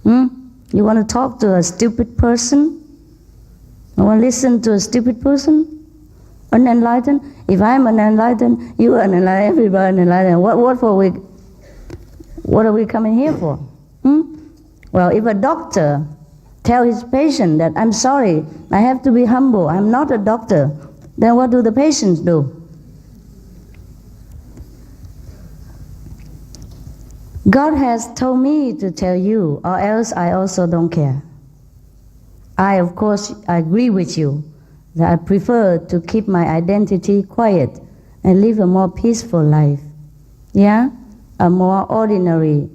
You want to talk to a stupid person? You want to listen to a stupid person? Unenlightened? If I'm unenlightened, you are unenlightened, everybody unenlightened. What are we coming here for? Well, if a doctor tells his patient that, I'm sorry, I have to be humble, I'm not a doctor, then what do the patients do? God has told me to tell you, or else I also don't care. I agree with you that I prefer to keep my identity quiet and live a more peaceful life. Yeah? A more ordinary,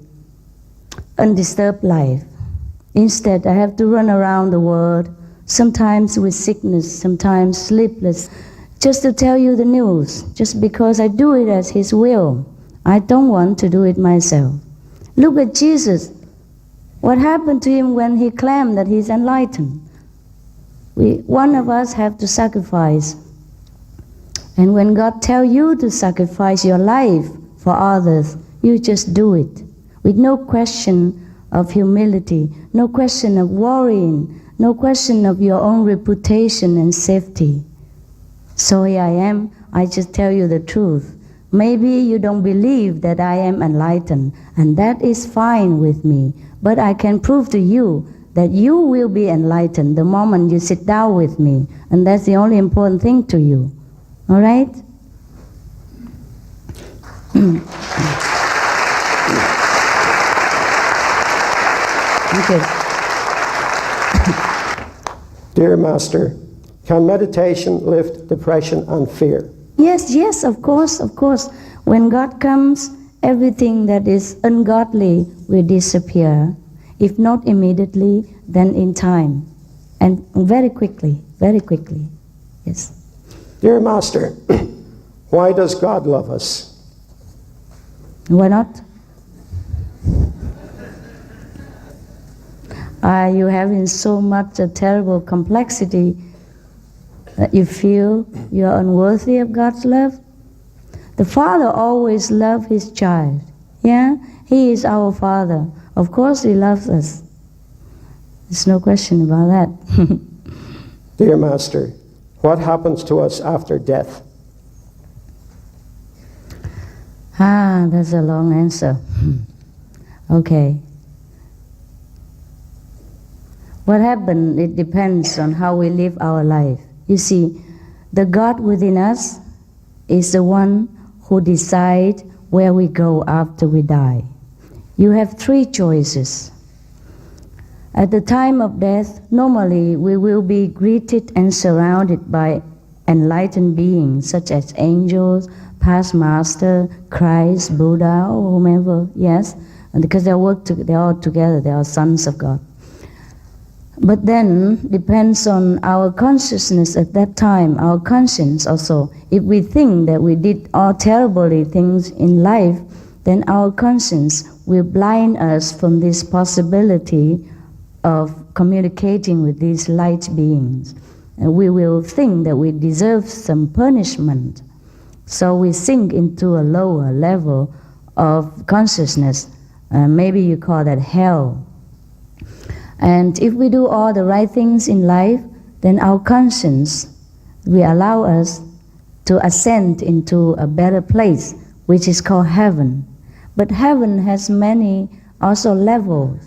undisturbed life. Instead, I have to run around the world, sometimes with sickness, sometimes sleepless, just to tell you the news, just because I do it as His will. I don't want to do it myself. Look at Jesus. What happened to Him when He claimed that He's enlightened? One of us have to sacrifice. And when God tells you to sacrifice your life for others, you just do it with no question of humility, no question of worrying, no question of your own reputation and safety. So here I am, I just tell you the truth. Maybe you don't believe that I am enlightened, and that is fine with me, but I can prove to you that you will be enlightened the moment you sit down with me. And that's the only important thing to you. All right? Okay. Dear Master, can meditation lift depression and fear? Yes, of course. When God comes, everything that is ungodly will disappear. If not immediately, then in time. And very quickly. Yes. Dear Master, why does God love us? Why not? Are you having so much a terrible complexity that you feel you are unworthy of God's love? The Father always loves His child. Yeah? He is our Father. Of course He loves us. There's no question about that. Dear Master, what happens to us after death? That's a long answer. Okay. What happens, it depends on how we live our life. You see, the God within us is the one who decides where we go after we die. You have three choices. At the time of death, normally we will be greeted and surrounded by enlightened beings such as angels, past master, Christ, Buddha, or whomever, yes, and because they're all together, they are sons of God. But then, depends on our consciousness at that time, our conscience also. If we think that we did all terribly things in life, then our conscience will blind us from this possibility of communicating with these light beings. And we will think that we deserve some punishment. So we sink into a lower level of consciousness. Maybe you call that hell. And if we do all the right things in life, then our conscience will allow us to ascend into a better place, which is called heaven. But heaven has many also levels.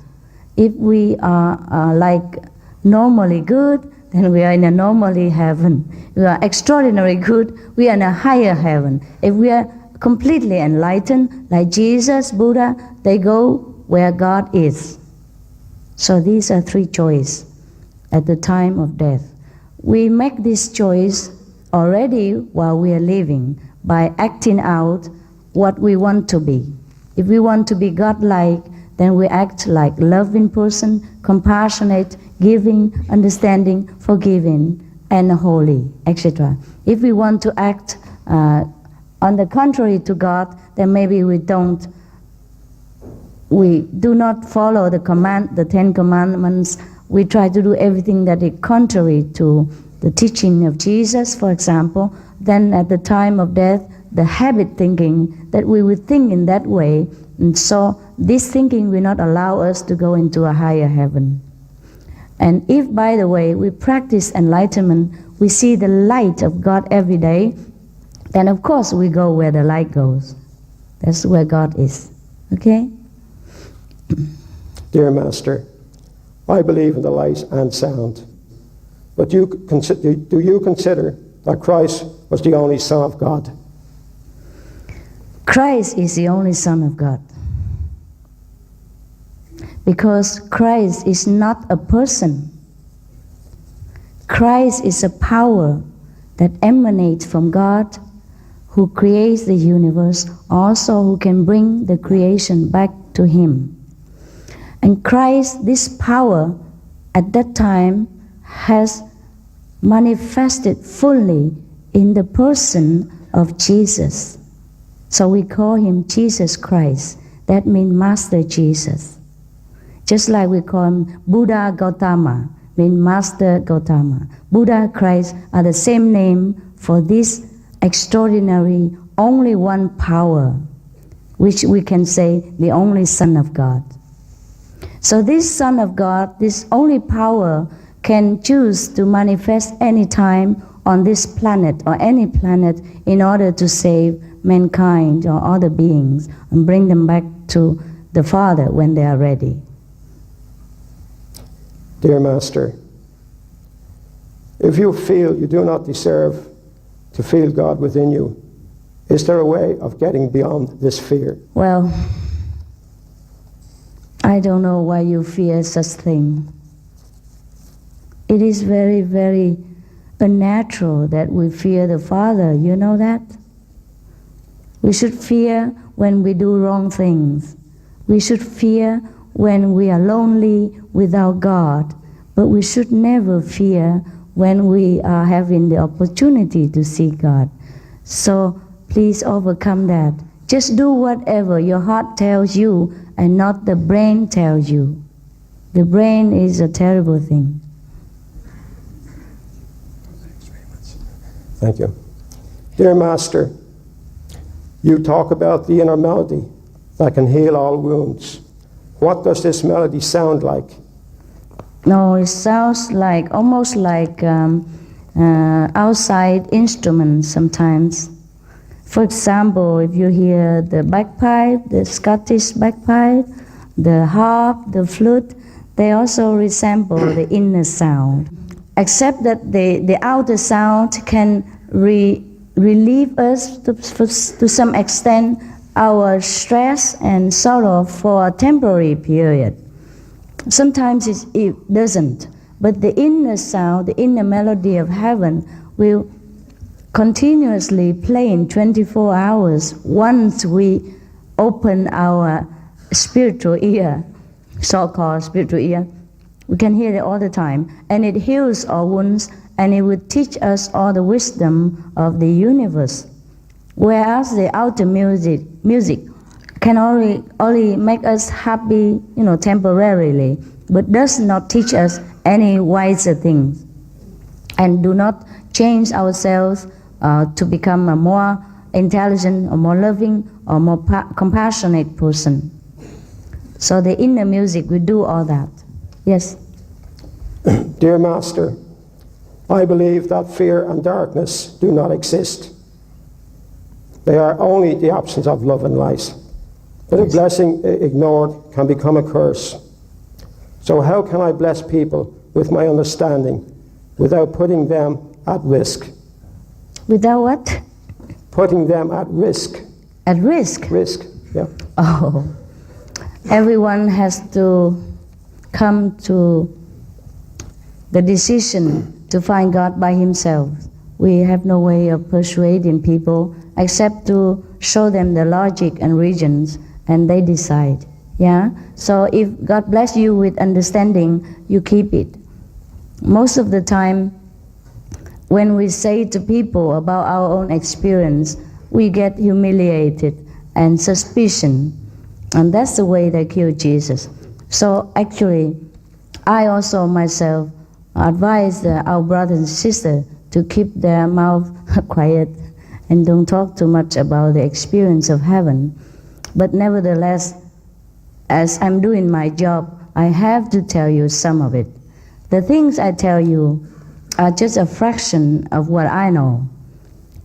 If we are like normally good, then we are in a normally heaven. If we are extraordinarily good, we are in a higher heaven. If we are completely enlightened, like Jesus, Buddha, they go where God is. So these are three choices at the time of death. We make this choice already while we are living by acting out what we want to be. If we want to be God-like, then we act like loving person, compassionate, giving, understanding, forgiving, and holy, etc. If we want to act on the contrary to God, then maybe we do not follow the 10 Commandments. We try to do everything that is contrary to the teaching of Jesus, for example. Then at the time of death, the habit thinking that we would think in that way, and so this thinking will not allow us to go into a higher heaven. And if, by the way, we practice enlightenment, we see the light of God every day, then of course we go where the light goes. That's where God is. Okay? Dear Master, I believe in the light and sound. But do you consider that Christ was the only Son of God? Christ is the only Son of God. Because Christ is not a person. Christ is a power that emanates from God, who creates the universe, also who can bring the creation back to Him. And Christ, this power, at that time, has manifested fully in the person of Jesus. So we call Him Jesus Christ. That means Master Jesus. Just like we call Him Buddha Gautama, means Master Gautama. Buddha, Christ are the same name for this extraordinary, only one power, which we can say the only Son of God. So this Son of God, this only power, can choose to manifest any time on this planet or any planet in order to save mankind or other beings and bring them back to the Father when they are ready. Dear Master, if you feel you do not deserve to feel God within you, is there a way of getting beyond this fear? Well, I don't know why you fear such thing. It is very, very unnatural that we fear the Father. You know that? We should fear when we do wrong things. We should fear when we are lonely without God. But we should never fear when we are having the opportunity to see God. So please overcome that. Just do whatever your heart tells you and not the brain tells you. The brain is a terrible thing. Thank you. Dear Master, you talk about the inner melody that can heal all wounds. What does this melody sound like? No, it sounds like almost like outside instruments sometimes. For example, if you hear the bagpipe, the Scottish bagpipe, the harp, the flute, they also resemble the inner sound. Except that the outer sound can relieve us to some extent our stress and sorrow for a temporary period. Sometimes it doesn't, but the inner sound, the inner melody of heaven will continuously play in 24 hours once we open our spiritual ear, so-called spiritual ear. We can hear it all the time, and it heals our wounds, and it will teach us all the wisdom of the universe. Whereas the outer music can only make us happy, temporarily, but does not teach us any wiser things, and do not change ourselves to become a more intelligent, or more loving, or more compassionate person. So the inner music will do all that. Yes. Dear Master, I believe that fear and darkness do not exist. They are only the absence of love and light. But a blessing ignored can become a curse. So how can I bless people with my understanding without putting them at risk? Without what? Putting them at risk. At risk? Risk, yeah. Oh. Everyone has to come to the decision to find God by himself. We have no way of persuading people except to show them the logic and reasons, and they decide. Yeah? So if God bless you with understanding, you keep it. Most of the time, when we say to people about our own experience, we get humiliated and suspicion. And that's the way they kill Jesus. So actually, I also myself advise our brothers and sisters to keep their mouth quiet and don't talk too much about the experience of heaven. But nevertheless, as I'm doing my job, I have to tell you some of it. The things I tell you are just a fraction of what I know,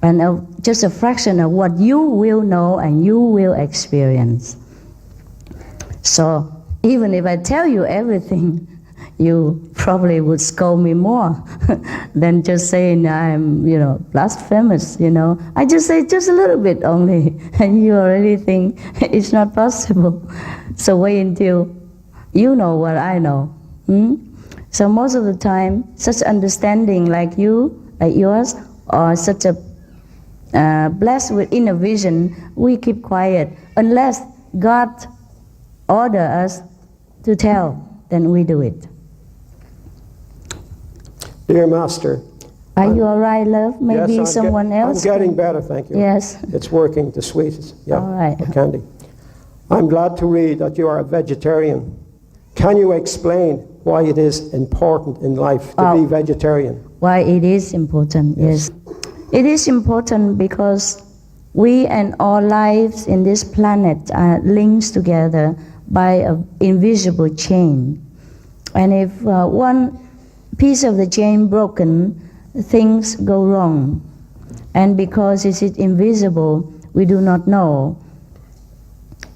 and just a fraction of what you will know and you will experience. So even if I tell you everything, you probably would scold me more than just saying I'm, blasphemous, I just say just a little bit only, and you already think it's not possible. So wait until you know what I know. So most of the time, such understanding like yours, or such a blessed with inner vision, we keep quiet. Unless God order us to tell, then we do it. Dear Master. Are you all right, love? Maybe yes, someone else? I'm getting better, thank you. Yes. It's working, the sweetest. Yeah, all right. The candy. I'm glad to read that you are a vegetarian. Can you explain why it is important in life to be vegetarian? Why it is important, yes. It is important because we and all lives in this planet are linked together by an invisible chain. And if one piece of the chain broken, things go wrong. And because it is invisible, we do not know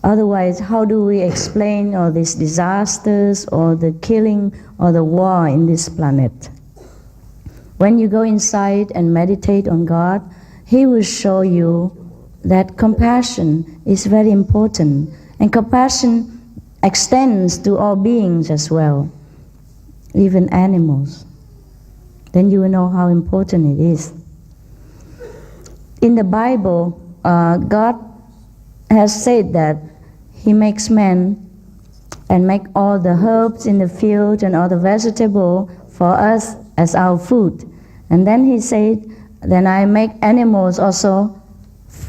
Otherwise, how do we explain all these disasters or the killing or the war in this planet? When you go inside and meditate on God, He will show you that compassion is very important. And compassion extends to all beings as well, even animals. Then you will know how important it is. In the Bible, God has said that He makes man and make all the herbs in the field and all the vegetable for us as our food. And then He said, then I make animals also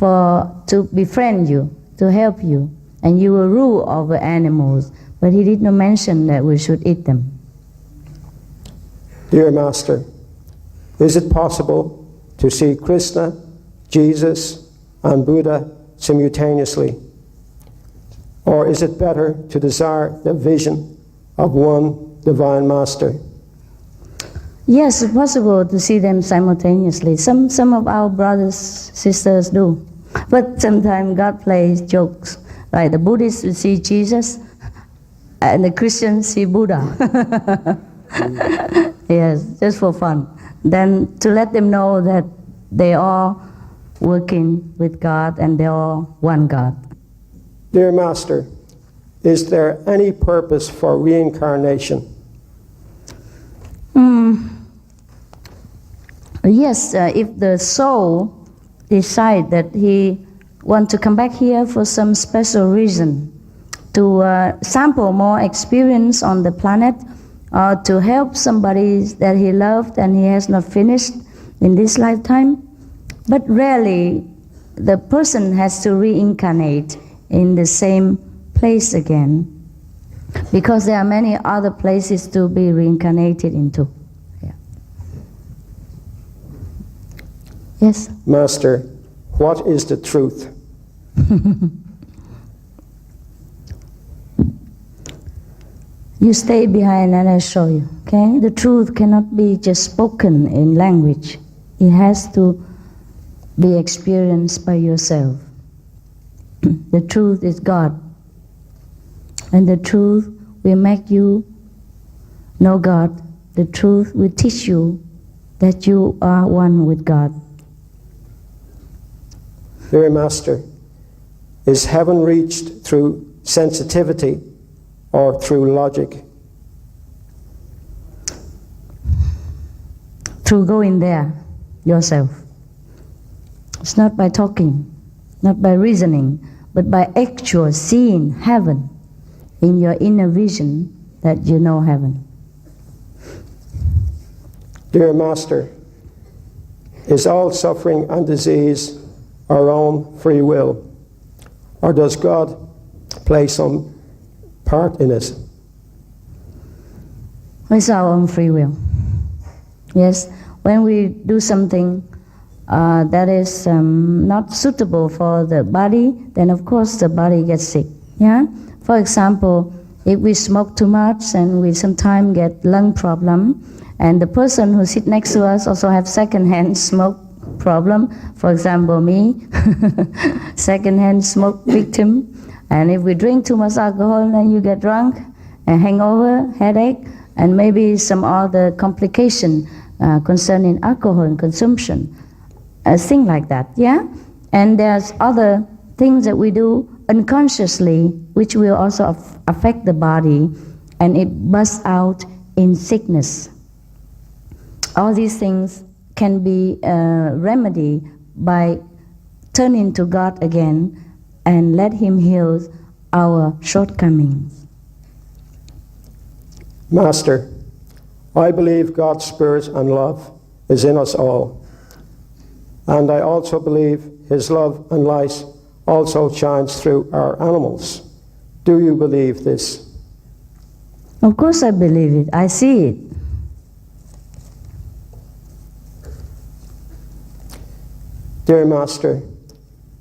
to befriend you, to help you, and you will rule over animals. But He did not mention that we should eat them. Dear Master, is it possible to see Krishna, Jesus, and Buddha simultaneously? Or is it better to desire the vision of one Divine Master? Yes, it's possible to see them simultaneously. Some of our brothers, sisters do. But sometimes God plays jokes. Like the Buddhists will see Jesus and the Christians see Buddha. Yes, just for fun. Then to let them know that they are working with God and they are one God. Dear Master, is there any purpose for reincarnation? Yes, if the soul decides that he wants to come back here for some special reason, to sample more experience on the planet, or to help somebody that he loved and he has not finished in this lifetime. But rarely the person has to reincarnate in the same place again, because there are many other places to be reincarnated into. Yeah. Yes? Master, what is the truth? You stay behind and I'll show you, okay? The truth cannot be just spoken in language. It has to be experienced by yourself. The truth is God. And the truth will make you know God. The truth will teach you that you are one with God. Dear Master, is heaven reached through sensitivity or through logic? Through going there yourself. It's not by talking, not by reasoning, but by actual seeing heaven in your inner vision that you know heaven. Dear Master, is all suffering and disease our own free will, or does God play some part in it? It's our own free will. Yes, when we do something that is not suitable for the body, then of course the body gets sick. Yeah. For example, if we smoke too much and we sometimes get lung problem, and the person who sits next to us also have second-hand smoke problem. For example, me, second-hand smoke victim. And if we drink too much alcohol, then you get drunk, and hangover, headache, and maybe some other complication concerning alcohol consumption. Things like that, yeah? And there's other things that we do unconsciously, which will also affect the body, and it bursts out in sickness. All these things can be remedied by turning to God again and let Him heal our shortcomings. Master, I believe God's Spirit and love is in us all. And I also believe His love and light also shines through our animals. Do you believe this? Of course I believe it. I see it. Dear Master,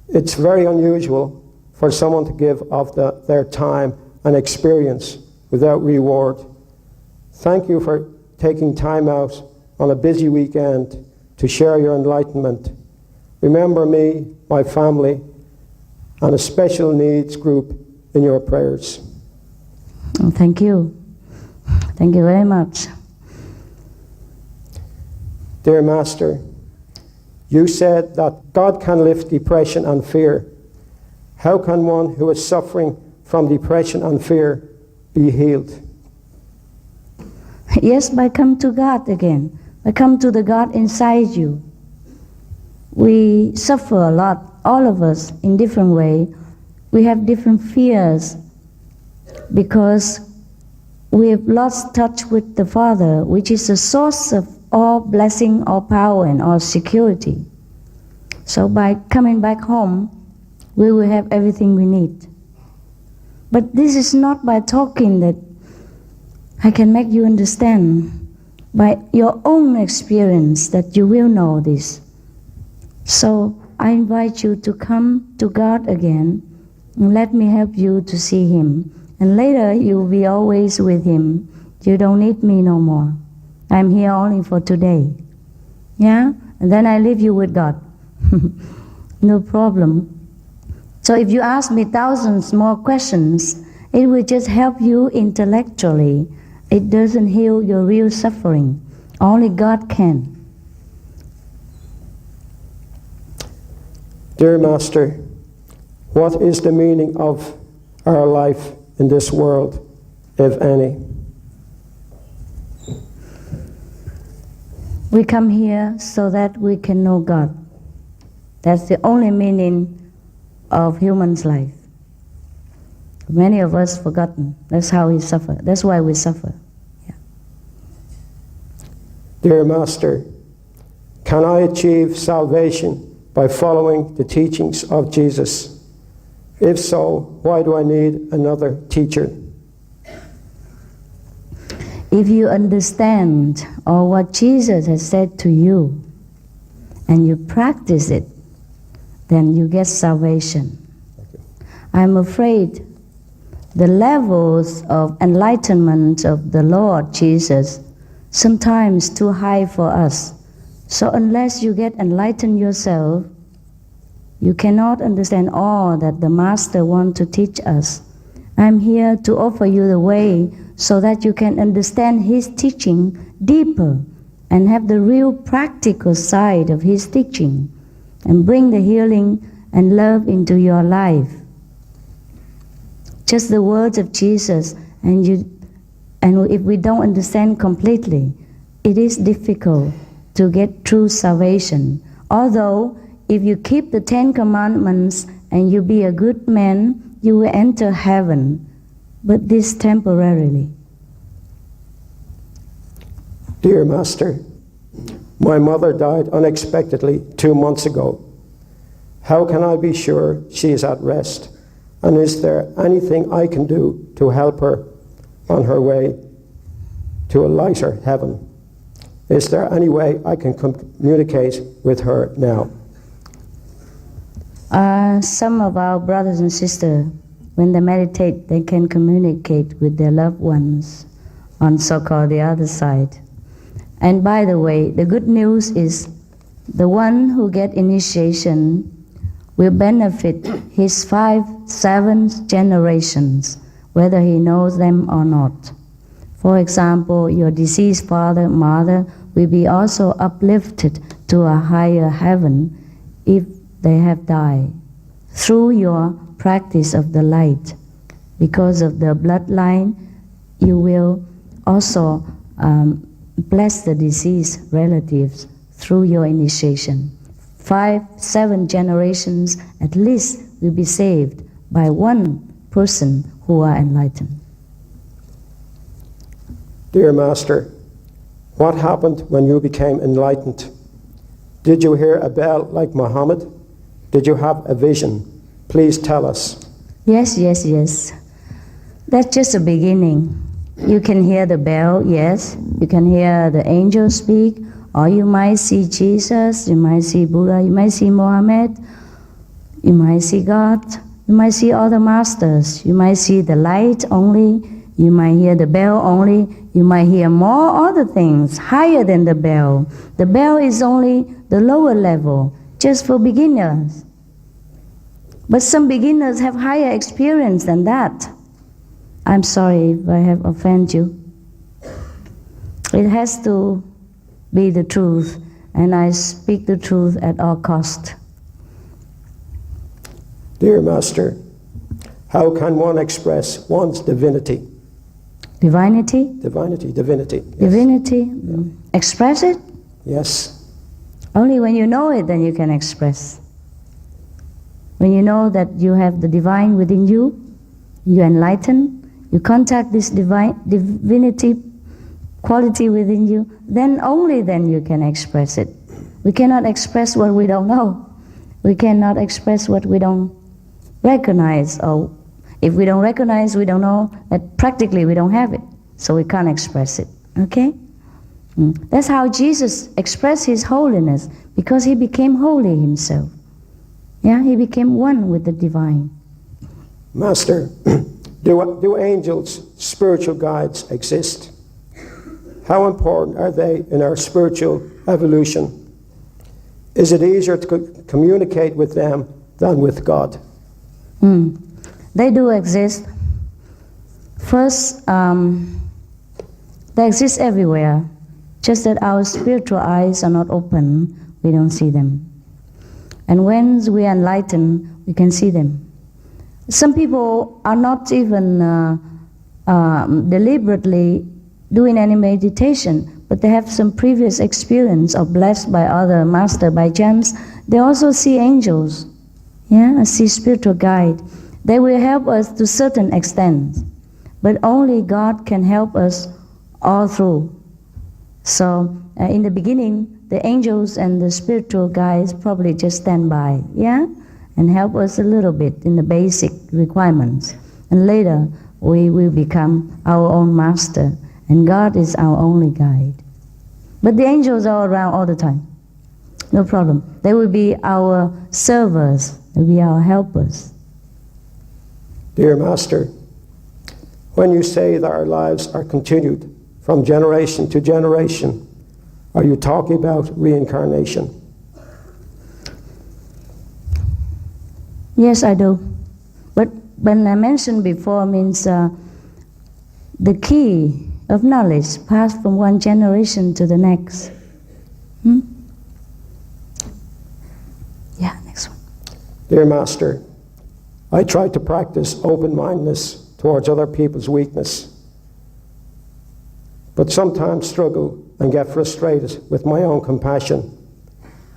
it's very unusual for someone to give of their time and experience without reward. Thank you for taking time out on a busy weekend to share your enlightenment. Remember me, my family, and a special needs group in your prayers. Oh, thank you. Thank you very much. Dear Master, you said that God can lift depression and fear. How can one who is suffering from depression and fear be healed? Yes, by come to God again. By come to the God inside you. We suffer a lot, all of us, in different way. We have different fears because we have lost touch with the Father, which is the source of all blessing, all power, and all security. So by coming back home, we will have everything we need. But this is not by talking that I can make you understand. By your own experience that you will know this. So I invite you to come to God again and let me help you to see Him. And later you will be always with Him. You don't need me no more. I'm here only for today. Yeah? And then I leave you with God. No problem. So if you ask me thousands more questions, it will just help you intellectually. It doesn't heal your real suffering. Only God can. Dear Master, what is the meaning of our life in this world, if any? We come here so that we can know God. That's the only meaning of human's life. Many of us forgotten. That's how we suffer. That's why we suffer. Yeah. Dear Master, can I achieve salvation by following the teachings of Jesus? If so, why do I need another teacher? If you understand all what Jesus has said to you and you practice it, then you get salvation. I'm afraid the levels of enlightenment of the Lord Jesus sometimes too high for us. So unless you get enlightened yourself, you cannot understand all that the Master wants to teach us. I'm here to offer you the way so that you can understand His teaching deeper and have the real practical side of His teaching and bring the healing and love into your life. Just the words of Jesus, and if we don't understand completely, it is difficult to get true salvation. Although, if you keep the 10 Commandments and you be a good man, you will enter heaven, but this temporarily. Dear Master, my mother died unexpectedly 2 months ago. How can I be sure she is at rest? And is there anything I can do to help her on her way to a lighter heaven? Is there any way I can communicate with her now? Some of our brothers and sisters, when they meditate, they can communicate with their loved ones on so-called the other side. And by the way, the good news is the one who get initiation will benefit his 5, 7 generations, whether he knows them or not. For example, your deceased father, mother will be also uplifted to a higher heaven if they have died through your practice of the light. Because of the bloodline, you will also bless the deceased relatives through your initiation. 5, 7 generations at least will be saved by one person who are enlightened. Dear Master, what happened when you became enlightened? Did you hear a bell like Muhammad? Did you have a vision? Please tell us. Yes. That's just a beginning. You can hear the bell, yes. You can hear the angels speak, or you might see Jesus, you might see Buddha, you might see Mohammed, you might see God, you might see all the masters, you might see the light only, you might hear the bell only, you might hear more other things higher than the bell. The bell is only the lower level, just for beginners. But some beginners have higher experience than that. I'm sorry if I have offended you. It has to be the truth, and I speak the truth at all cost. Dear Master, how can one express one's divinity? Divinity? Divinity, divinity. Yes. Divinity? Express it? Yes. Only when you know it, then you can express. When you know that you have the divine within you, you enlighten, you contact this divinity quality within you, then only then you can express it. We cannot express what we don't know. We cannot express what we don't recognize, or if we don't recognize, we don't know that practically we don't have it, so we can't express it. Okay? That's how Jesus expressed his holiness, because he became holy himself. Yeah, he became one with the divine. Master, do angels, spiritual guides, exist? How important are they in our spiritual evolution? Is it easier to communicate with them than with God? They do exist. First, they exist everywhere. Just that our spiritual eyes are not open, we don't see them. And when we are enlightened, we can see them. Some people are not even deliberately doing any meditation, but they have some previous experience or blessed by other master by chance. They also see angels, see spiritual guide. They will help us to a certain extent, but only God can help us all through. So in the beginning, the angels and the spiritual guides probably just stand by, and help us a little bit in the basic requirements. And later, we will become our own master, and God is our only guide. But the angels are around all the time. No problem. They will be our servers. They will be our helpers. Dear Master, when you say that our lives are continued from generation to generation, are you talking about reincarnation? Yes, I do. But when I mentioned before means the key of knowledge passed from one generation to the next. Yeah, next one. Dear Master, I try to practice open-mindedness towards other people's weakness, but sometimes struggle and get frustrated with my own compassion.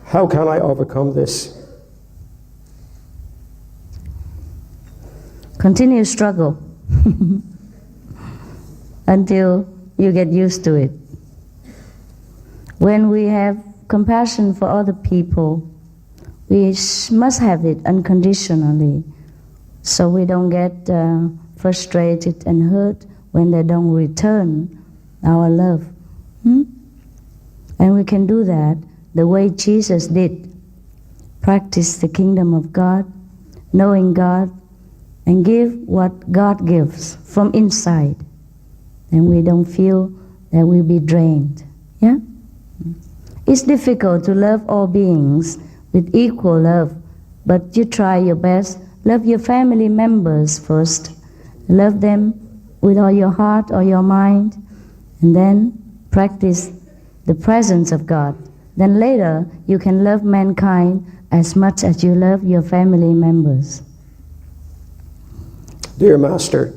How can I overcome this? Continue struggle until you get used to it. When we have compassion for other people, we must have it unconditionally, so we don't get frustrated and hurt when they don't return our love. And we can do that the way Jesus did. Practice the kingdom of God, knowing God, and give what God gives from inside. And we don't feel that we'll be drained. Yeah? It's difficult to love all beings with equal love, but you try your best. Love your family members first. Love them with all your heart or your mind, and then practice the presence of God. Then later, you can love mankind as much as you love your family members. Dear Master,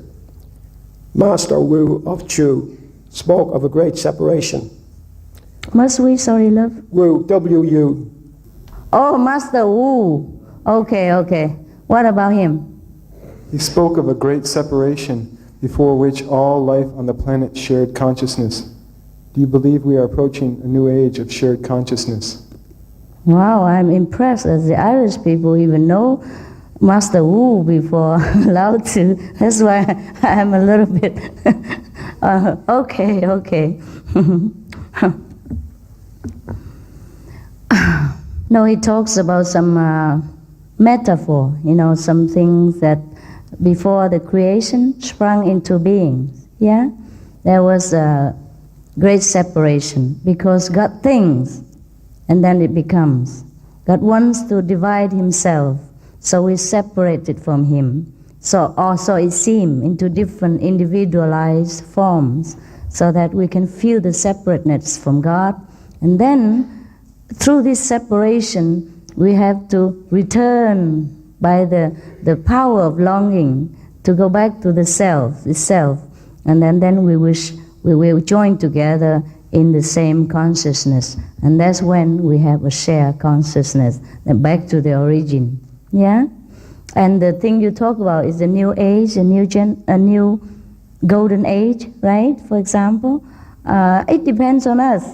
Master Wu of Chu spoke of a great separation. Must we, sorry, love? Wu, W-U. Oh, Master Wu. Okay. What about him? He spoke of a great separation before which all life on the planet shared consciousness. Do you believe we are approaching a new age of shared consciousness? Wow, I'm impressed that the Irish people even know Master Wu before Lao Tzu. That's why I'm a little bit okay. No, he talks about some metaphor, some things that before the creation sprung into being. Yeah? There was a great separation because God thinks and then it becomes. God wants to divide himself So we separated from Him. So also it seems into different individualized forms so that we can feel the separateness from God. And then through this separation, we have to return by the power of longing to go back to the self. And then we will join together in the same consciousness. And that's when we have a shared consciousness, and back to the origin. Yeah? And the thing you talk about is the new age, a new golden age, right? For example, it depends on us.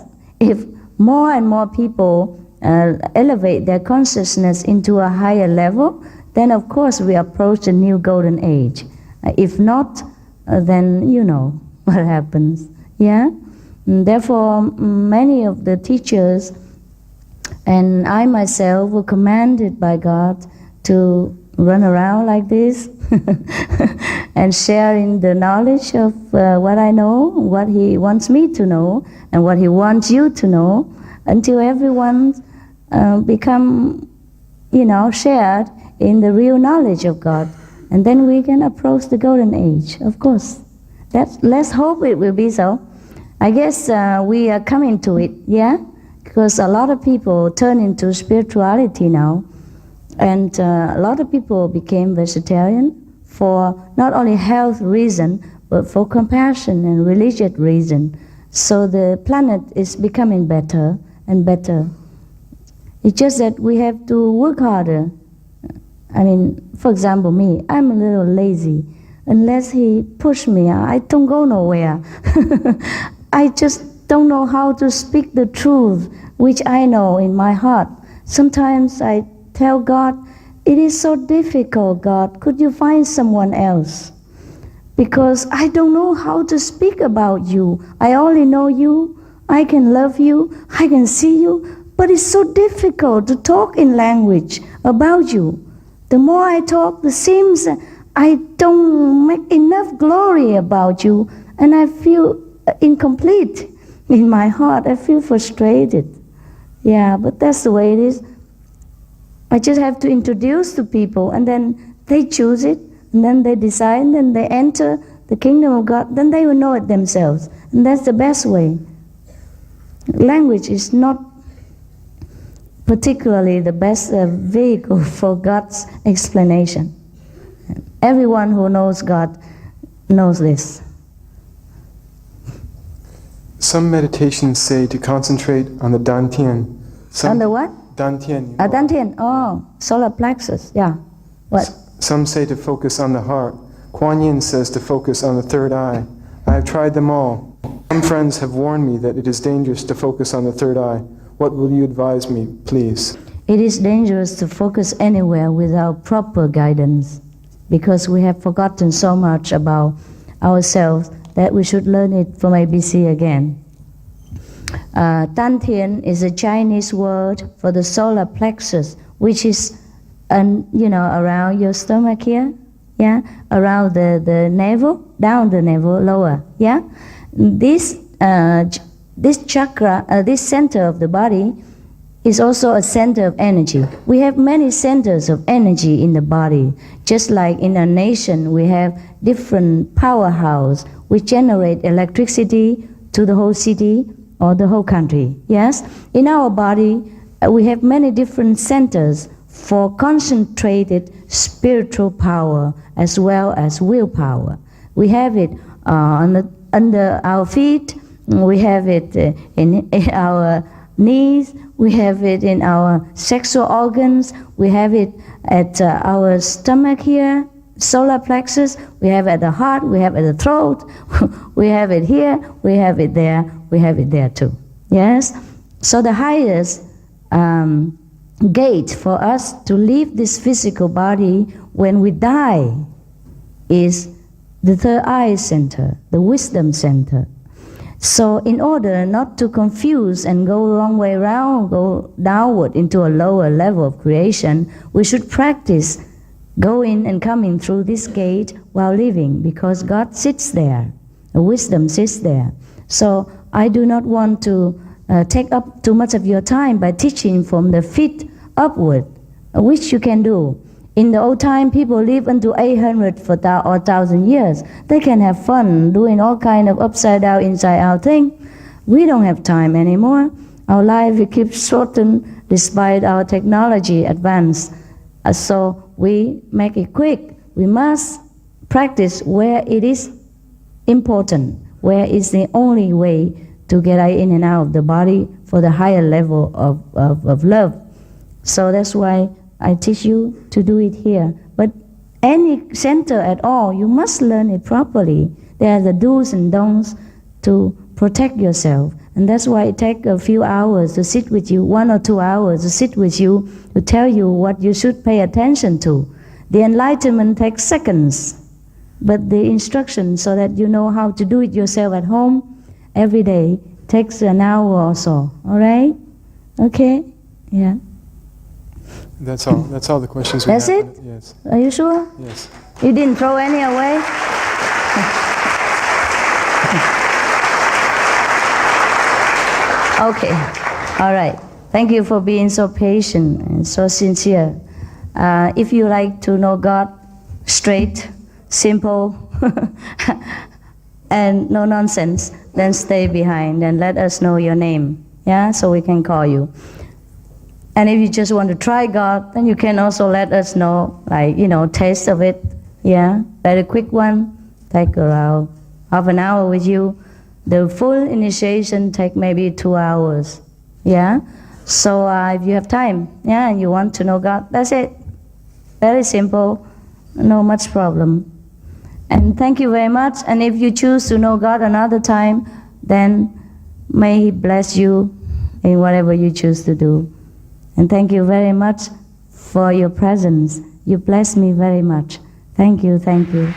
If more and more people elevate their consciousness into a higher level, then of course we approach a new golden age. If not, then you know what happens. Yeah? And therefore, many of the teachers and I myself were commanded by God to run around like this and sharing the knowledge of what I know, what He wants me to know, and what He wants you to know, until everyone become, shared in the real knowledge of God. And then we can approach the golden age, of course. Let's hope it will be so. I guess we are coming to it, yeah? Because a lot of people turn into spirituality now. And a lot of people became vegetarian for not only health reason, but for compassion and religious reason. So the planet is becoming better and better. It's just that we have to work harder. I mean, for example, me, I'm a little lazy. Unless He push me, I don't go nowhere. I just don't know how to speak the truth, which I know in my heart. Sometimes I tell God, it is so difficult, God, could you find someone else? Because I don't know how to speak about you. I only know you, I can love you, I can see you, but it's so difficult to talk in language about you. The more I talk, it seems I don't make enough glory about you, and I feel incomplete in my heart. I feel frustrated. Yeah, but that's the way it is. I just have to introduce to people, and then they choose it, and then they decide, and then they enter the kingdom of God, then they will know it themselves. And that's the best way. Language is not particularly the best vehicle for God's explanation. Everyone who knows God knows this. Some meditations say to concentrate on the dantian. On the what? Dantian. Dantian, solar plexus, yeah. What? Some say to focus on the heart. Kuan Yin says to focus on the third eye. I have tried them all. Some friends have warned me that it is dangerous to focus on the third eye. What will you advise me, please? It is dangerous to focus anywhere without proper guidance, because we have forgotten so much about ourselves that we should learn it from ABC again. Dantian is a Chinese word for the solar plexus, which is, around your stomach here, yeah, around the navel, down the navel, lower, yeah. This chakra, this center of the body, is also a center of energy. We have many centers of energy in the body. Just like in a nation, we have different powerhouse which generate electricity to the whole city or the whole country. Yes? In our body, we have many different centers for concentrated spiritual power as well as willpower. We have it under our feet, we have it in our knees, we have it in our sexual organs, we have it at our stomach here, solar plexus, we have it at the heart, we have it at the throat, we have it here, we have it there, we have it there too. Yes? So the highest gate for us to leave this physical body when we die is the third eye center, the wisdom center. So in order not to confuse and go the wrong way around, go downward into a lower level of creation, we should practice going and coming through this gate while living, because God sits there, the wisdom sits there. So I do not want to take up too much of your time by teaching from the feet upward, which you can do. In the old time, people live until 800 or 1,000 years. They can have fun doing all kind of upside down, inside out thing. We don't have time anymore. Our life keeps shortened despite our technology advance. So we make it quick. We must practice where it is important, where is the only way to get in and out of the body for the higher level of love. So that's why I teach you to do it here. But any center at all, you must learn it properly. There are the do's and don'ts to protect yourself. And that's why it takes a few hours to sit with you, 1 or 2 hours to sit with you, to tell you what you should pay attention to. The enlightenment takes seconds, but the instruction so that you know how to do it yourself at home every day takes an hour or so. All right? Okay? Yeah. That's all. That's all the questions we That's have. it? Yes. Are you sure? Yes. You didn't throw any away? Okay. All right. Thank you for being so patient and so sincere. If you like to know God straight, simple, and no nonsense, then stay behind and let us know your name, yeah, so we can call you. And if you just want to try God, then you can also let us know, like, taste of it, yeah, very quick one, take around half an hour with you. The full initiation take maybe 2 hours, yeah. So if you have time, yeah, and you want to know God, that's it. Very simple, no much problem. And thank you very much. And if you choose to know God another time, then may He bless you in whatever you choose to do. And thank you very much for your presence. You bless me very much. Thank you, thank you.